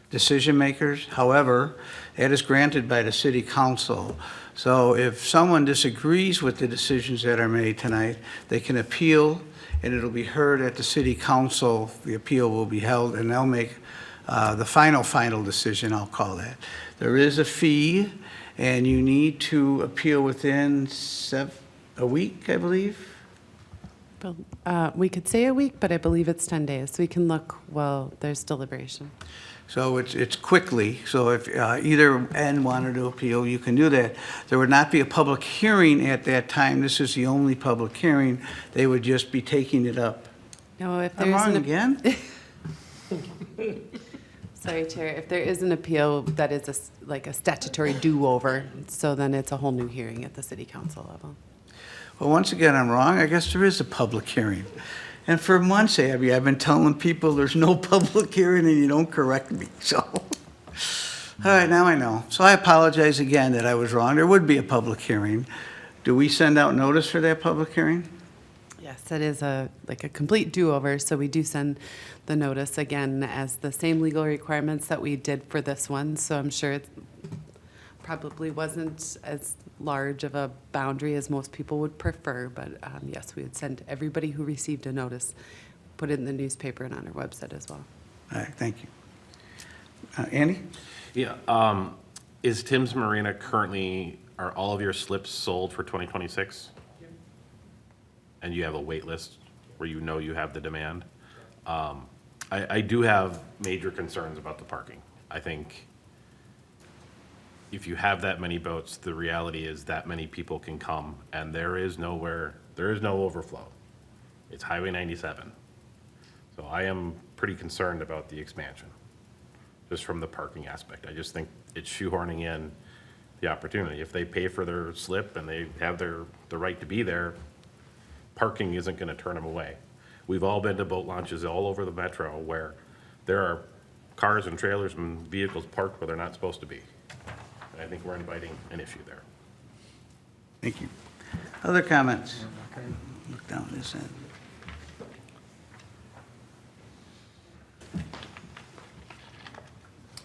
decision makers. However, that is granted by the city council. So if someone disagrees with the decisions that are made tonight, they can appeal, and it'll be heard at the city council. The appeal will be held, and they'll make the final decision, I'll call that. There is a fee, and you need to appeal within a week, I believe. We could say a week, but I believe it's 10 days. We can look while there's deliberation. So it's quickly, so if either end wanted to appeal, you can do that. There would not be a public hearing at that time. This is the only public hearing. They would just be taking it up. No, if I'm there's wrong an again? Sorry, Chair, if there is an appeal, that is like a statutory do-over, so then it's a whole new hearing at the city council level. Well, once again, I'm wrong. I guess there is a public hearing. And for months, Abby, I've been telling people there's no public hearing and you don't correct me, so. All right, now I know. So I apologize again that I was wrong. There would be a public hearing. Do we send out notice for that public hearing? Yes, it is like a complete do-over, so we do send the notice again as the same legal requirements that we did for this one, so I'm sure it probably wasn't as large of a boundary as most people would prefer, but yes, we would send everybody who received a notice, put it in the newspaper and on our website as well. All right, thank you. Andy? Yeah, is Timm's Marina currently, are all of your slips sold for 2026? And you have a wait list where you know you have the demand? I do have major concerns about the parking. I think if you have that many boats, the reality is that many people can come, and there is no overflow. It's Highway 97. So I am pretty concerned about the expansion, just from the parking aspect. I just think it's shoehorning in the opportunity. If they pay for their slip and they have the right to be there, parking isn't gonna turn them away. We've all been to boat launches all over the metro where there are cars and trailers and vehicles parked where they're not supposed to be. And I think we're inviting an issue there. Thank you. Other comments? Look down this end.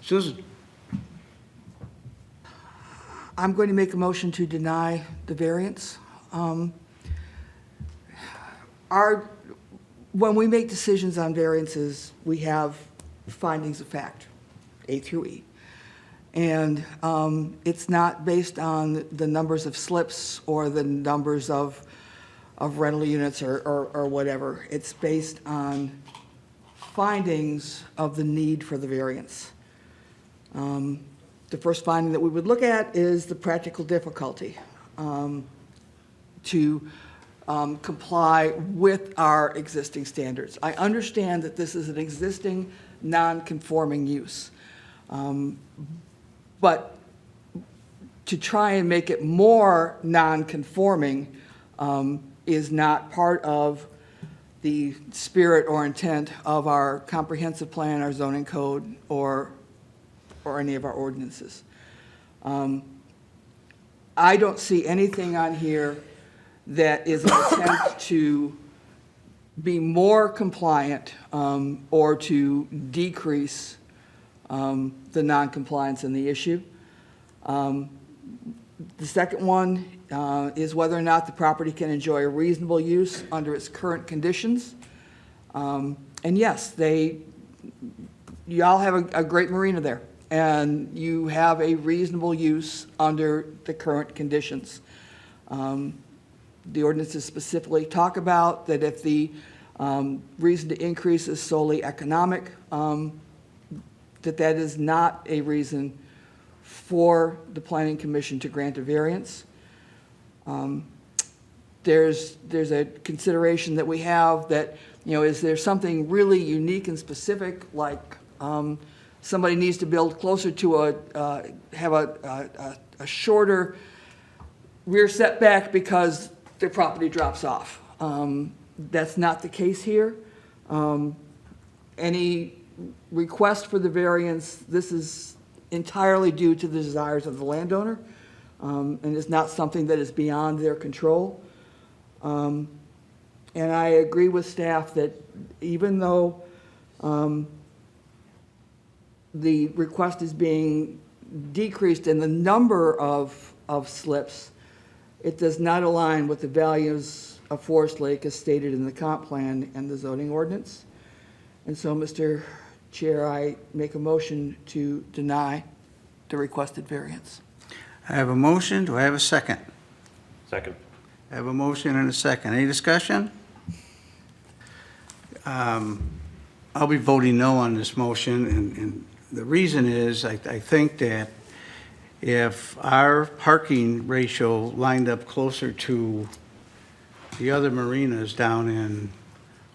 Susan? I'm going to make a motion to deny the variance. When we make decisions on variances, we have findings of fact, A through E. And it's not based on the numbers of slips or the numbers of rental units or whatever. It's based on findings of the need for the variance. The first finding that we would look at is the practical difficulty to comply with our existing standards. I understand that this is an existing non-conforming use. But to try and make it more non-conforming is not part of the spirit or intent of our comprehensive plan, our zoning code, or any of our ordinances. I don't see anything on here that is an attempt to be more compliant or to decrease the non-compliance in the issue. The second one is whether or not the property can enjoy a reasonable use under its current conditions. And yes, you all have a great marina there, and you have a reasonable use under the current conditions. The ordinances specifically talk about that if the reason to increase is solely economic, that is not a reason for the Planning Commission to grant a variance. There's a consideration that we have that, is there something really unique and specific, like somebody needs to build closer to have a shorter rear setback because their property drops off. That's not the case here. Any request for the variance, this is entirely due to the desires of the landowner, and is not something that is beyond their control. And I agree with staff that even though the request is being decreased in the number of slips, it does not align with the values of Forest Lake as stated in the comp plan and the zoning ordinance. And so, Mr. Chair, I make a motion to deny the requested variance. I have a motion. Do I have a second? Second. I have a motion and a second. Any discussion? I'll be voting no on this motion, and the reason is I think that if our parking ratio lined up closer to the other marinas down in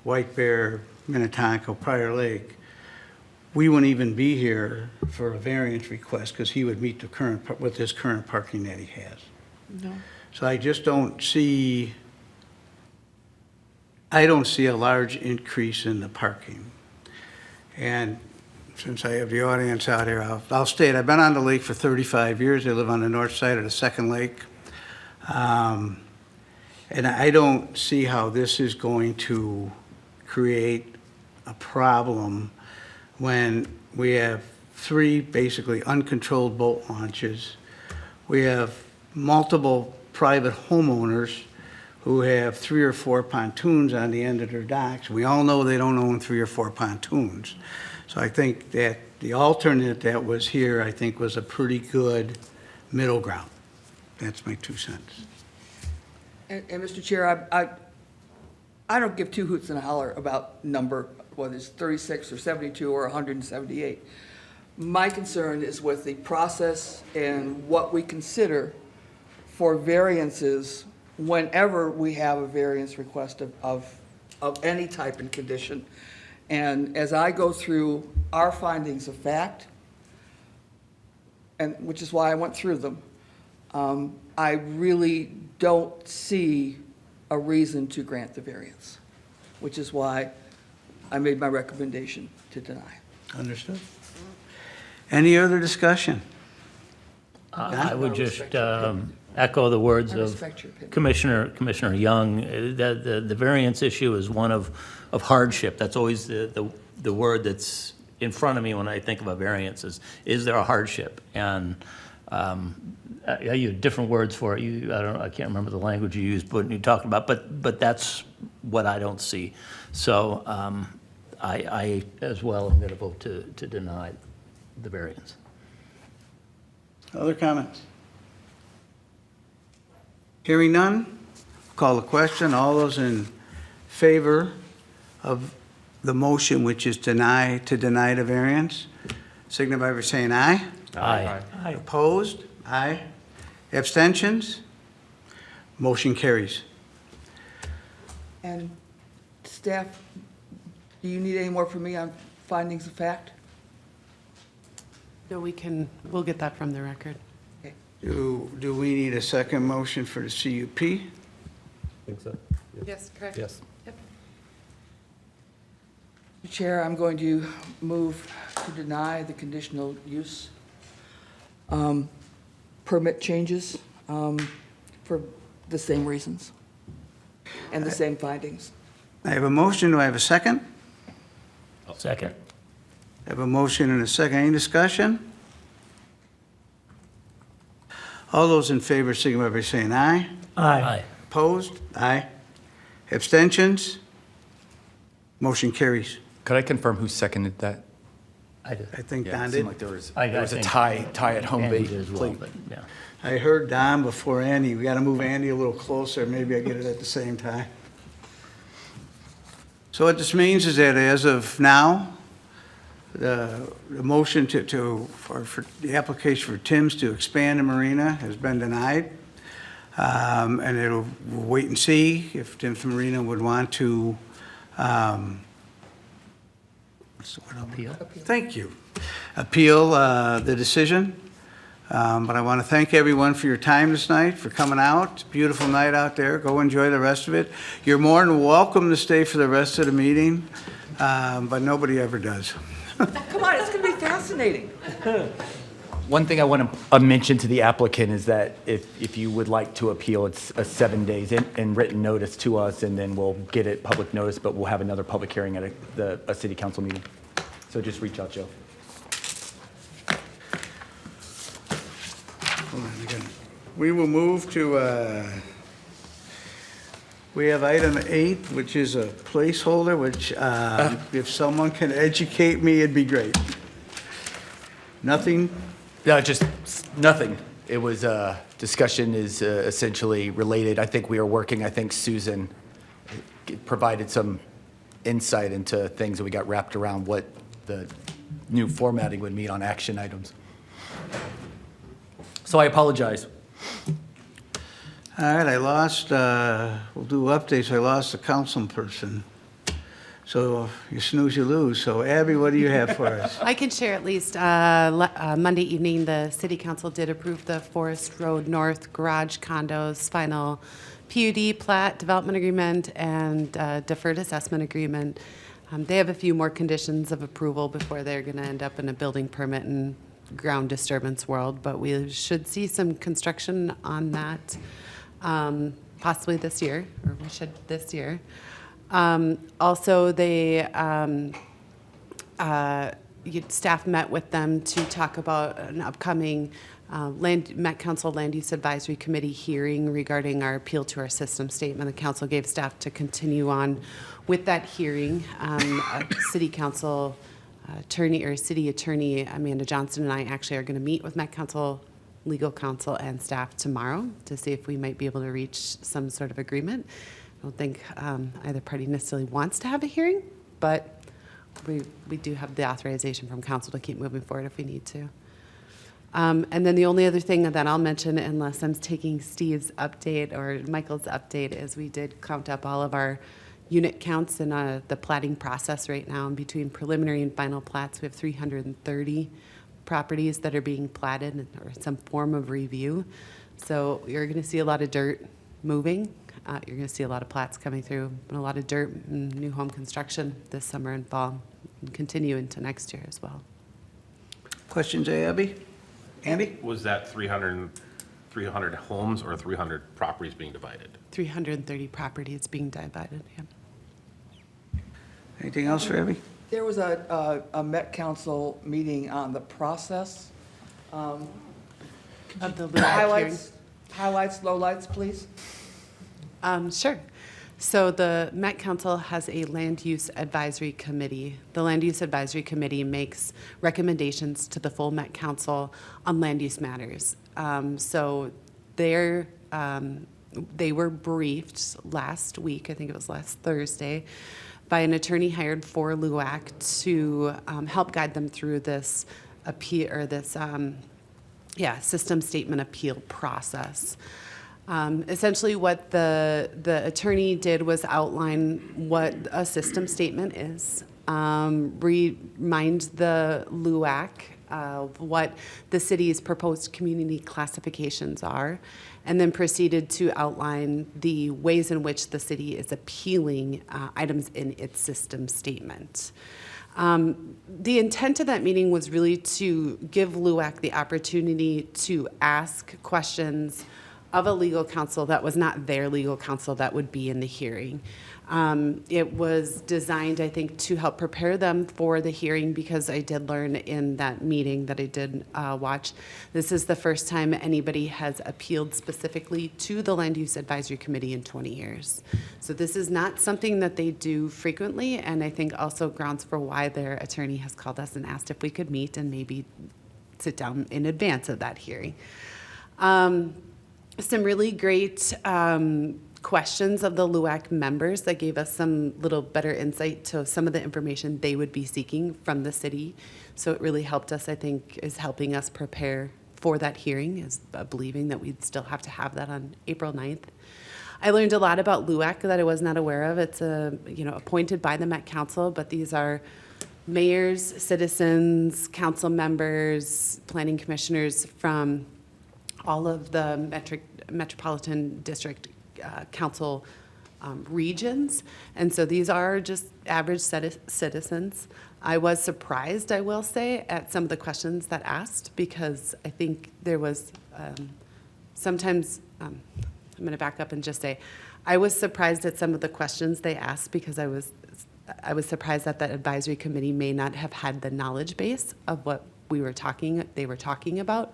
White Bear, Minnetonka, Prior Lake, we wouldn't even be here for a variance request because he would meet the current, with his current parking that he has. No. So I just don't see, I don't see a large increase in the parking. And since I have the audience out here, I'll state, I've been on the lake for 35 years. I live on the north side of the second lake. And I don't see how this is going to create a problem when we have 3 basically uncontrolled boat launches. We have multiple private homeowners who have 3 or 4 pontoons on the end of their docks. We all know they don't own 3 or 4 pontoons. So I think that the alternate that was here, I think, was a pretty good middle ground. That's my 2 cents. And Mr. Chair, I don't give 2 hoots and a holler about number, whether it's 36 or 72 or 178. My concern is with the process and what we consider for variances whenever we have a variance request of any type and condition. And as I go through our findings of fact, and which is why I went through them, I really don't see a reason to grant the variance, which is why I made my recommendation to deny. Understood. Any other discussion? I would just echo the words I of respect your opinion. Commissioner Young. The variance issue is one of hardship. That's always the word that's in front of me when I think of a variance is there a hardship? And I use different words for it. I can't remember the language you used, but you talked about, but that's what I don't see. So I as well am going to vote to deny the variance. Other comments? Hearing none, call the question. All those in favor of the motion, which is to deny the variance, signify by saying aye. Aye. Opposed? Aye. Abstentions? Motion carries. And staff, do you need any more from me on findings of fact? No, we'll get that from the record. Do we need a second motion for the CUP? Think so? Yes, correct. Yes. Yep. Mr. Chair, I'm going to move to deny the conditional use permit changes for the same reasons and the same findings. I have a motion. Do I have a second? Second. I have a motion and a second. Any discussion? All those in favor signify by saying aye. Aye. Opposed? Aye. Abstentions? Motion carries. Could I confirm who seconded that? I did. I think Yeah, Don it did. seemed like there was I a think tie at home Andy base. did as well, but yeah. I heard Don before Andy. We got to move Andy a little closer. Maybe I get it at the same time. So what this means is that as of now, the motion for the application for Timm's to expand the marina has been denied. And we'll wait and see if Tims Marina would want to, Appeal. thank you, appeal the decision. But I want to thank everyone for your time this night, for coming out. It's a beautiful night out there. Go enjoy the rest of it. You're more than welcome to stay for the rest of the meeting, but nobody ever does. Come on, it's going to be fascinating. One thing I want to mention to the applicant is that if you would like to appeal, it's 7 days in written notice to us, and then we'll get it public notice, but we'll have another public hearing at a city council meeting. So just reach out, Joe. Hold on again. We will move to, we have item 8, which is a placeholder, which if someone can educate me, it'd be great. Nothing? No, just nothing. It was, discussion is essentially related. I think we are working, I think Susan provided some insight into things that we got wrapped around what the new formatting would mean on action items. So I apologize. All right, I lost, we'll do updates. I lost a council person. So you snooze, you lose. So Abby, what do you have for us? I can share at least. Monday evening, the city council did approve the Forest Road North Garage Condos final PUD plat development agreement and deferred assessment agreement. They have a few more conditions of approval before they're going to end up in a building permit and ground disturbance world, but we should see some construction on that possibly this year, or we should this year. Also, staff met with them to talk about an upcoming Met Council Land Use Advisory Committee hearing regarding our appeal to our system statement. The council gave staff to continue on with that hearing. City Council attorney or City Attorney Amanda Johnson and I actually are going to meet with Met Council, legal counsel, and staff tomorrow to see if we might be able to reach some sort of agreement. I don't think either party necessarily wants to have a hearing, but we do have the authorization from council to keep moving forward if we need to. And then the only other thing that I'll mention, unless I'm taking Steve's update or Michael's update, is we did count up all of our unit counts in the platting process right now. And between preliminary and final plats, we have 330 properties that are being platted or some form of review. So you're going to see a lot of dirt moving. You're going to see a lot of plats coming through, and a lot of dirt and new home construction this summer and fall, and continue into next year as well. Questions, Abby? Andy? Was that 300 homes or 300 properties being divided? 330 properties being divided, yeah. Anything else for Abby? There was a Met Council meeting on the process. Of the LUAC hearing. Highlights, lowlights, please. Sure. So the Met Council has a Land Use Advisory Committee. The Land Use Advisory Committee makes recommendations to the full Met Council on land use matters. So they were briefed last week, I think it was last Thursday, by an attorney hired for LUAC to help guide them through this appeal or this system statement appeal process. Essentially what the attorney did was outline what a system statement is, remind the LUAC of what the city's proposed community classifications are, and then proceeded to outline the ways in which the city is appealing items in its system statement. The intent of that meeting was really to give LUAC the opportunity to ask questions of a legal counsel that was not their legal counsel that would be in the hearing. It was designed, I think, to help prepare them for the hearing, because I did learn in that meeting that I did watch, this is the first time anybody has appealed specifically to the Land Use Advisory Committee in 20 years. So this is not something that they do frequently, and I think also grounds for why their attorney has called us and asked if we could meet and maybe sit down in advance of that hearing. Some really great questions of the LUAC members that gave us some little better insight to some of the information they would be seeking from the city. So it really helped us, I think, is helping us prepare for that hearing, is believing that we'd still have to have that on April 9th. I learned a lot about LUAC that I was not aware of. It's appointed by the Met Council, but these are mayors, citizens, council members, planning commissioners from all of the metropolitan district council regions. And so these are just average citizens. I was surprised, I will say, at some of the questions that asked, because I think there was sometimes, I'm going to back up and just say, I was surprised at some of the questions they asked, because I was surprised that the advisory committee may not have had the knowledge base of what they were talking about,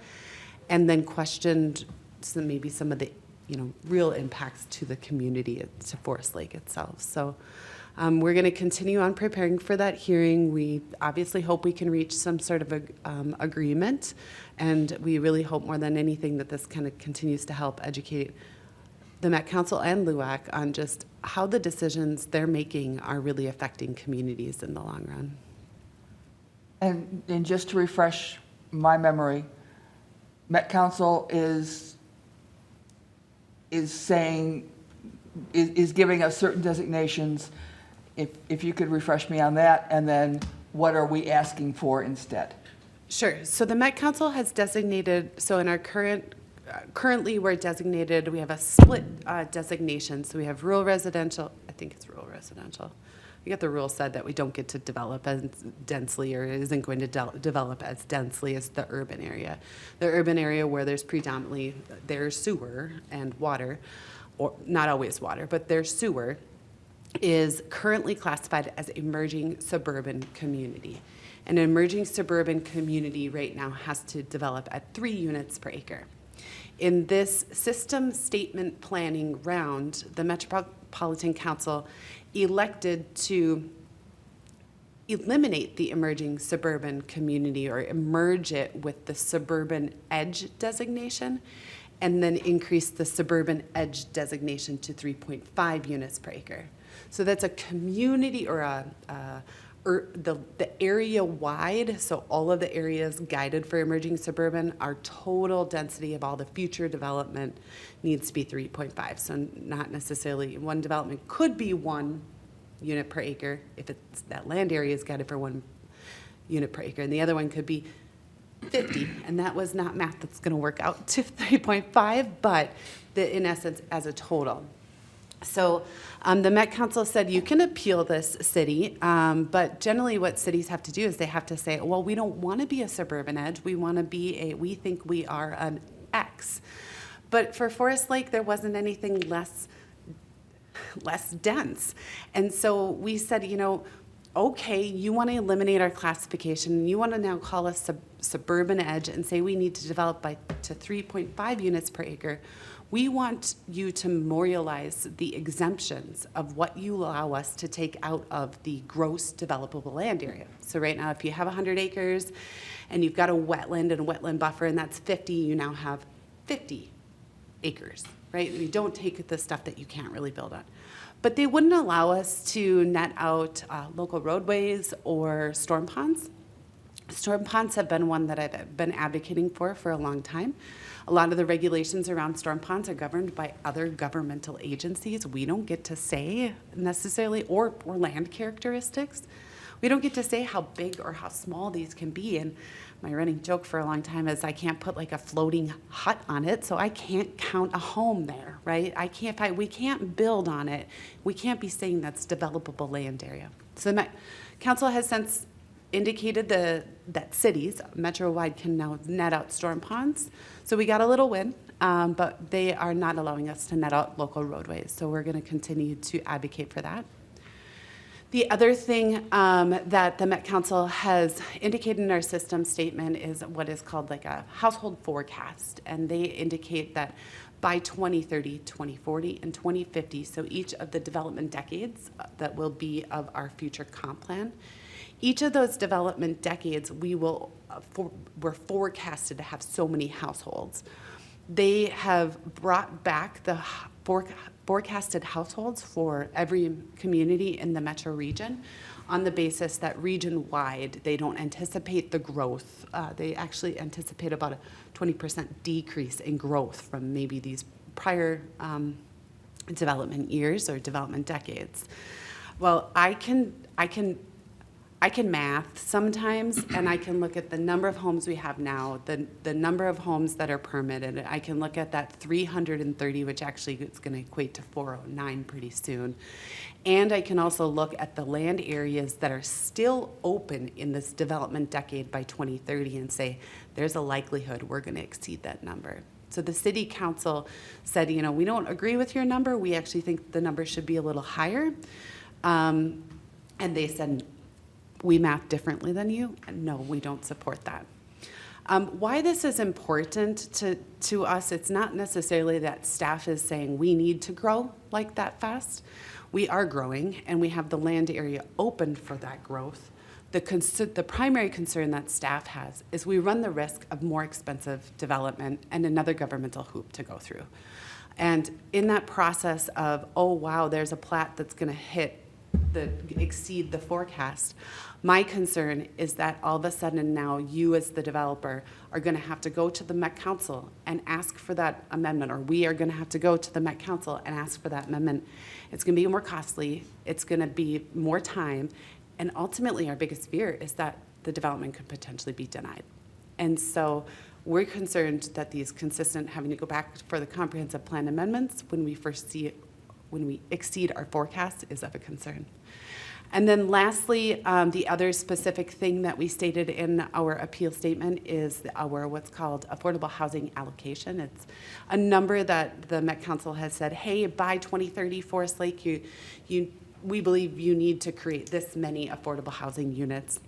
and then questioned maybe some of the real impacts to the community, to Forest Lake itself. So we're going to continue on preparing for that hearing. We obviously hope we can reach some sort of agreement, and we really hope more than anything that this kind of continues to help educate the Met Council and LUAC on just how the decisions they're making are really affecting communities in the long run. And just to refresh my memory, Met Council is giving us certain designations. If you could refresh me on that, and then what are we asking for instead? Sure. So the Met Council has designated, so in our currently we're designated, we have a split designation. So we have rural residential, I think it's rural residential. We got the rule said that we don't get to develop as densely, or isn't going to develop as densely as the urban area. The urban area where there's predominantly, there's sewer and water, or not always water, but there's sewer, is currently classified as emerging suburban community. An emerging suburban community right now has to develop at 3 units per acre. In this system statement planning round, the Metropolitan Council elected to eliminate the emerging suburban community, or merge it with the suburban edge designation, and then increase the suburban edge designation to 3.5 units per acre. So that's a community, or the area wide, so all of the areas guided for emerging suburban, our total density of all the future development needs to be 3.5. So not necessarily, one development could be 1 unit per acre if it's that land area is guided for 1 unit per acre, and the other one could be 50, and that was not math that's going to work out to 3.5, but in essence as a total. So the Met Council said you can appeal this city, but generally what cities have to do is they have to say, well, we don't want to be a suburban edge. We want to be we think we are an X. But for Forest Lake, there wasn't anything less dense. And so we said, okay, you want to eliminate our classification. You want to now call us suburban edge and say we need to develop to 3.5 units per acre. We want you to memorialize the exemptions of what you allow us to take out of the gross developable land area. So right now, if you have 100 acres and you've got a wetland and a wetland buffer, and that's 50, you now have 50 acres, right? You don't take the stuff that you can't really build on. But they wouldn't allow us to net out local roadways or storm ponds. Storm ponds have been one that I've been advocating for a long time. A lot of the regulations around storm ponds are governed by other governmental agencies. We don't get to say necessarily, or land characteristics. We don't get to say how big or how small these can be. And my running joke for a long time is I can't put like a floating hut on it, so I can't count a home there, right? We can't build on it. We can't be saying that's developable land area. So the council has since indicated that cities metro-wide can now net out storm ponds. So we got a little win, but they are not allowing us to net out local roadways. So we're going to continue to advocate for that. The other thing that the Met Council has indicated in our system statement is what is called like a household forecast. And they indicate that by 2030, 2040, and 2050, so each of the development decades that will be of our future comp plan, each of those development decades, we're forecasted to have so many households. They have brought back the forecasted households for every community in the metro region on the basis that region-wide, they don't anticipate the growth. They actually anticipate about a 20% decrease in growth from maybe these prior development years or development decades. Well, I can math sometimes, and I can look at the number of homes we have now, the number of homes that are permitted. I can look at that 330, which actually is going to equate to 409 pretty soon. And I can also look at the land areas that are still open in this development decade by 2030 and say, there's a likelihood we're going to exceed that number. So the city council said, you know, we don't agree with your number. We actually think the number should be a little higher. And they said, we math differently than you, and no, we don't support that. Why this is important to us, it's not necessarily that staff is saying we need to grow like that fast. We are growing, and we have the land area open for that growth. The primary concern that staff has is we run the risk of more expensive development and another governmental hoop to go through. And in that process of, oh wow, there's a plat that's gonna exceed the forecast, my concern is that all of a sudden now you as the developer are going to have to go to the Met Council and ask for that amendment, or we are going to have to go to the Met Council and ask for that amendment. It's going to be more costly, it's going to be more time, and ultimately our biggest fear is that the development could potentially be denied. And so we're concerned that these consistent having to go back for the comprehensive plan amendments when we exceed our forecast is of a concern. And then lastly, the other specific thing that we stated in our appeal statement is our what's called affordable housing allocation. It's a number that the Met Council has said, hey, by 2030, Forest Lake, we believe you need to create this many affordable housing units.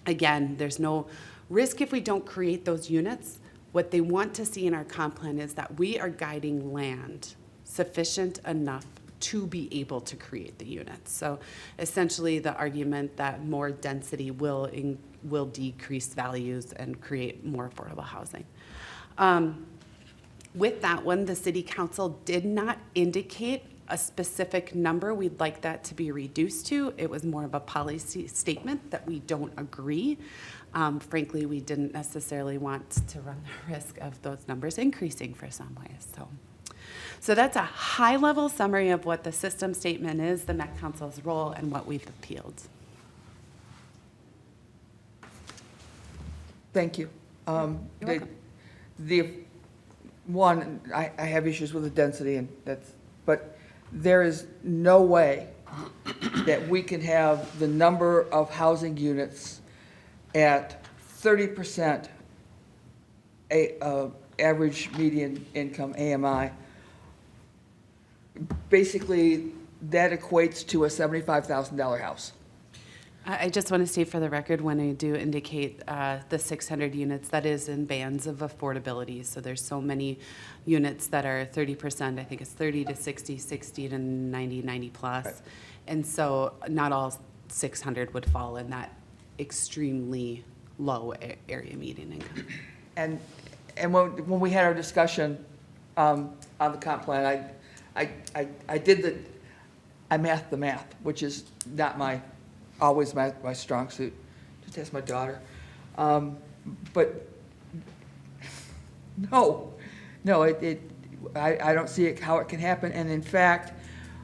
Again, there's no risk if we don't create those units. What they want to see in our comp plan is that we are guiding land sufficient enough to be able to create the units. So essentially the argument that more density will decrease values and create more affordable housing. With that one, the city council did not indicate a specific number we'd like that to be reduced to. It was more of a policy statement that we don't agree. Frankly, we didn't necessarily want to run the risk of those numbers increasing for some ways. So that's a high-level summary of what the system statement is, the Met Council's role, and what we've appealed. Thank you. You're welcome. I have issues with the density, but there is no way that we can have the number of housing units at 30% average median income, AMI. Basically, that equates to a $75,000 house. I just want to state for the record, when I do indicate the 600 units, that is in bands of affordability. So there's so many units that are 30%, I think it's 30 to 60, 60 to 90, 90 plus. Right. And so not all 600 would fall in that extremely low area median income. And when we had our discussion on the comp plan, I mathed the math, which is not always my strong suit. Just ask my daughter. But no, I don't see how it can happen. And in fact,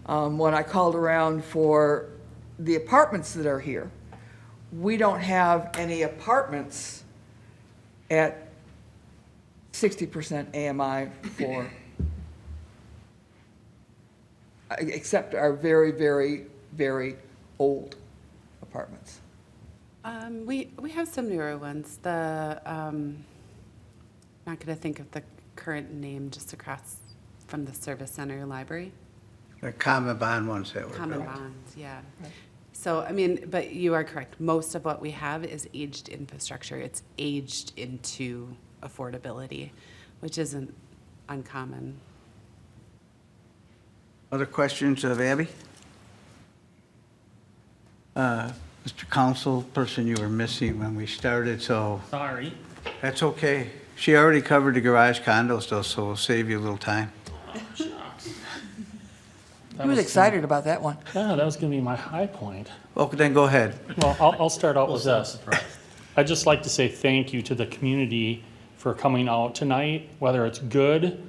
when I called around for the apartments that are here, we don't have any apartments at 60% AMI for, except our very, very, very old apartments. We have some newer ones. Not going to think of the current name, just across from the service center library. The common bond ones that were Common built. bonds, yeah. So, I mean, but you are correct. Most of what we have is aged infrastructure. It's aged into affordability, which isn't uncommon. Other questions of Abby? Mr. Council person, you were missing when we started, so Sorry. that's okay. She already covered the garage condos though, so we'll save you a little time. He was excited about that one. Yeah, that was going to be my high point. Well, then go ahead. Well, I'll start out with this. I'd just like to say thank you to the community for coming out tonight, whether it's good,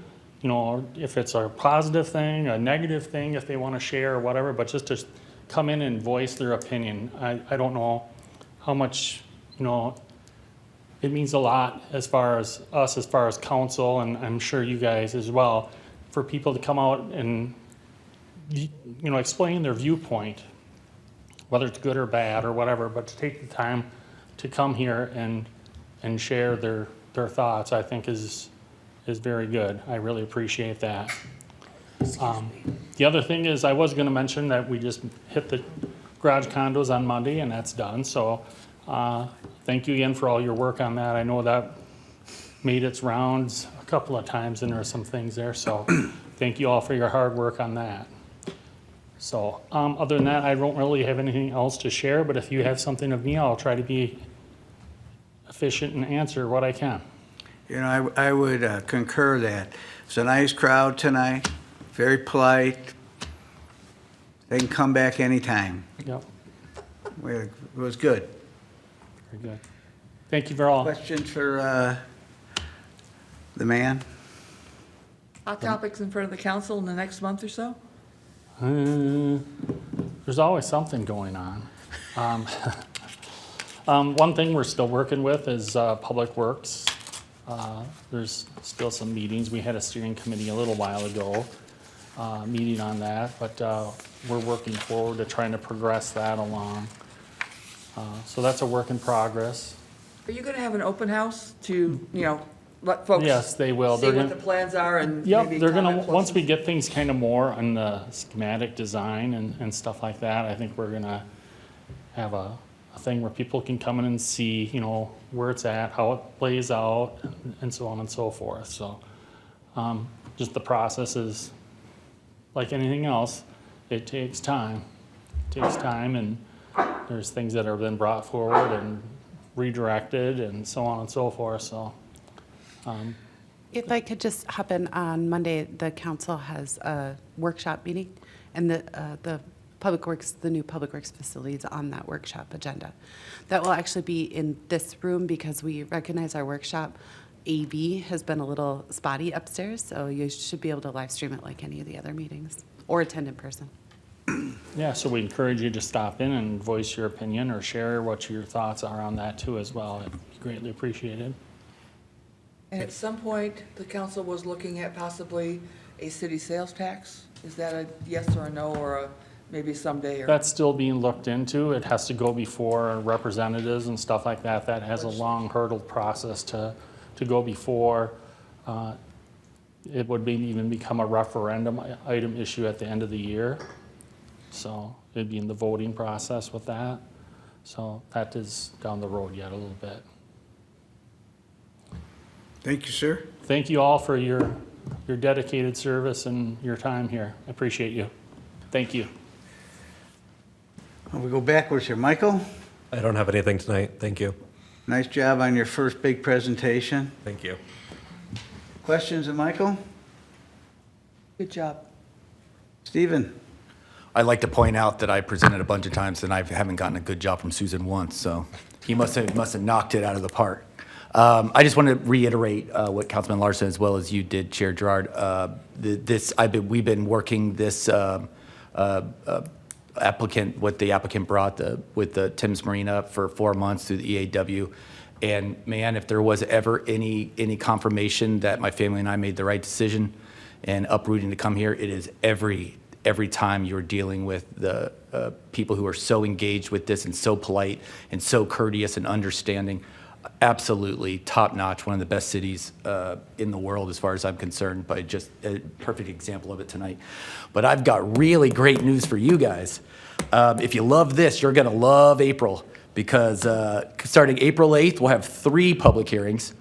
or if it's a positive thing, a negative thing, if they want to share or whatever, but just to come in and voice their opinion. I don't know how much, it means a lot as far as us, as far as council, and I'm sure you guys as well, for people to come out and, explain their viewpoint, whether it's good or bad or whatever, but to take the time to come here and share their thoughts, I think is very good. I really appreciate that. The other thing is, I was gonna mention that we just hit the garage condos on Monday, and that's done, so, thank you again for all your work on that. I know that made its rounds a couple of times, and there are some things there, so thank you all for your hard work on that. So, other than that, I don't really have anything else to share, but if you have something of me, I'll try to be efficient and answer what I can. I would concur that. It's a nice crowd tonight, very polite. They can come back anytime. Yep, It was good. very good. Thank you for all. Questions for the man? Hot topics in front of the council in the next month or so? There's always something going on. One thing we're still working with is Public Works. There's still some meetings. We had a steering committee a little while ago, meeting on that, but we're working forward to trying to progress that along. So that's a work in progress. Are you gonna have an open house to, let folks? Yes, they will. See They're what gonna- the plans are and Yep, maybe they're gonna, comment once we questions? get things kind of more on the schematic design and stuff like that, I think we're gonna have a thing where people can come in and see, where it's at, how it plays out, and so on and so forth. So, just the process is like anything else, it takes time. It takes time, and there's things that have been brought forward and redirected and so on and so forth, so. If I could just hop in, on Monday, the council has a workshop meeting, and the Public Works, the new Public Works facilities on that workshop agenda. That will actually be in this room because we recognize our workshop AV has been a little spotty upstairs, so you should be able to live stream it like any of the other meetings, or attend in person. Yeah, so we encourage you to stop in and voice your opinion or share what your thoughts are on that too as well. It'd be greatly appreciated. And at some point, the council was looking at possibly a city sales tax? Is that a yes or a no, or a maybe someday? Or That's still being looked into. It has to go before representatives and stuff like that. That has a long hurdle process to go before. It would even become a referendum item issue at the end of the year. So it'd be in the voting process with that. So that is down the road yet a little bit. Thank you, sir. Thank you all for your dedicated service and your time here. I appreciate you. Thank you. We go backwards here. Michael, I don't have anything tonight. Thank you. nice job on your first big presentation. Thank you. Questions of Michael? Good job. Stephen? I'd like to point out that I presented a bunch of times and I haven't gotten a good job from Susan once, so he must have knocked it out of the park. I just want to reiterate what Councilman Larson, as well as you did, Chair Gerard. We've been working this applicant, what the applicant brought with the Timms Marina for 4 months through the EAW. And man, if there was ever any confirmation that my family and I made the right decision and uprooting to come here, it is every time you're dealing with the people who are so engaged with this and so polite and so courteous and understanding. Absolutely top-notch, one of the best cities in the world as far as I'm concerned, by just a perfect example of it tonight. But I've got really great news for you guys. If you love this, you're gonna love April, because starting April 8th, we'll have 3 public hearings.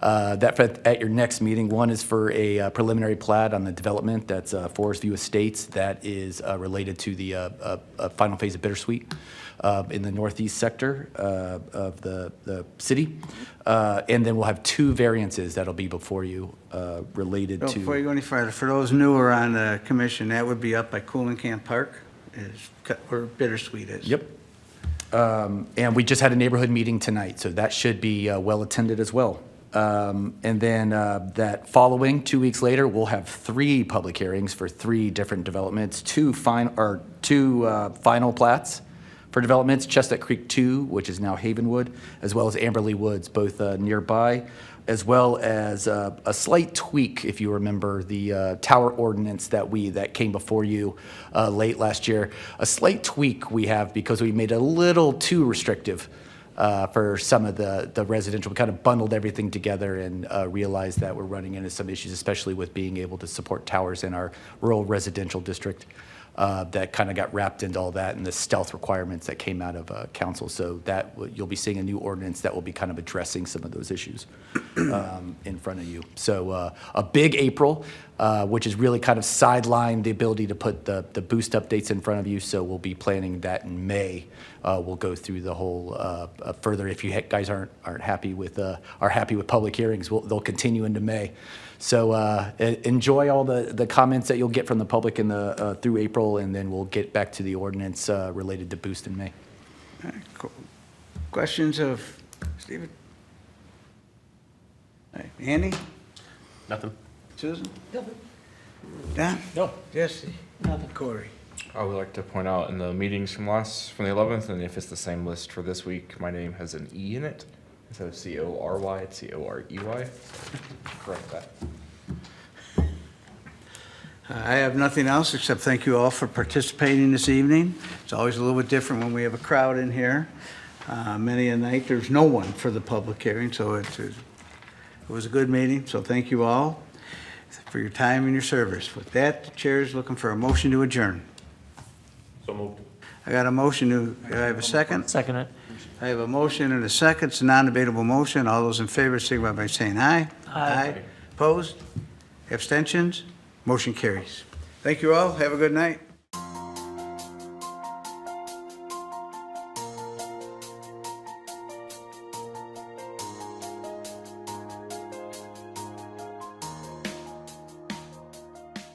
At your next meeting. One is for a preliminary plat on the development that's Forest View Estates that is related to the final phase of Bittersweet in the northeast sector of the city. And then we'll have 2 variances that'll be before you related to. Before you go any farther, for those newer on the commission, that would be up by Cooling Camp Park, where Bittersweet is. Yep. And we just had a neighborhood meeting tonight, so that should be well attended as well. And then that following, 2 weeks later, we'll have 3 public hearings for 3 different developments, 2 final plats for developments, Chestnut Creek 2, which is now Havenwood, as well as Amberley Woods, both nearby, as well as a slight tweak, if you remember, the tower ordinance that came before you late last year. A slight tweak we have because we made it a little too restrictive for some of the residential. We kind of bundled everything together and realized that we're running into some issues, especially with being able to support towers in our rural residential district. That kind of got wrapped into all that and the stealth requirements that came out of council. So that you'll be seeing a new ordinance that will be kind of addressing some of those issues in front of you. So a big April, which has really kind of sidelined the ability to put the boost updates in front of you. So we'll be planning that in May. We'll go through the whole further. If you guys aren't happy with public hearings, they'll continue into May. So enjoy all the comments that you'll get from the public in through April, and then we'll get back to the ordinance related to boost in May. All right, cool. Questions of Stephen? All right, Andy? Nothing. Susan? Don? No. Jesse? Nothing. Corey? I would like to point out in the meetings from the 11th, and if it's the same list for this week, my name has an E in it. Instead of C-O-R-Y, it's C-O-R-E-Y. Correct that. I have nothing else except thank you all for participating this evening. It's always a little bit different when we have a crowd in here. Many a night, there's no one for the public hearing, so it was a good meeting. So thank you all for your time and your service. With that, the chair is looking for a motion to adjourn. So moved. I got a motion do I have a second? Second it. I have a motion and a second. It's a non-debatable motion. All those in favor signify by saying aye. Aye. Opposed? Abstentions? Motion carries. Thank you all. Have a good night.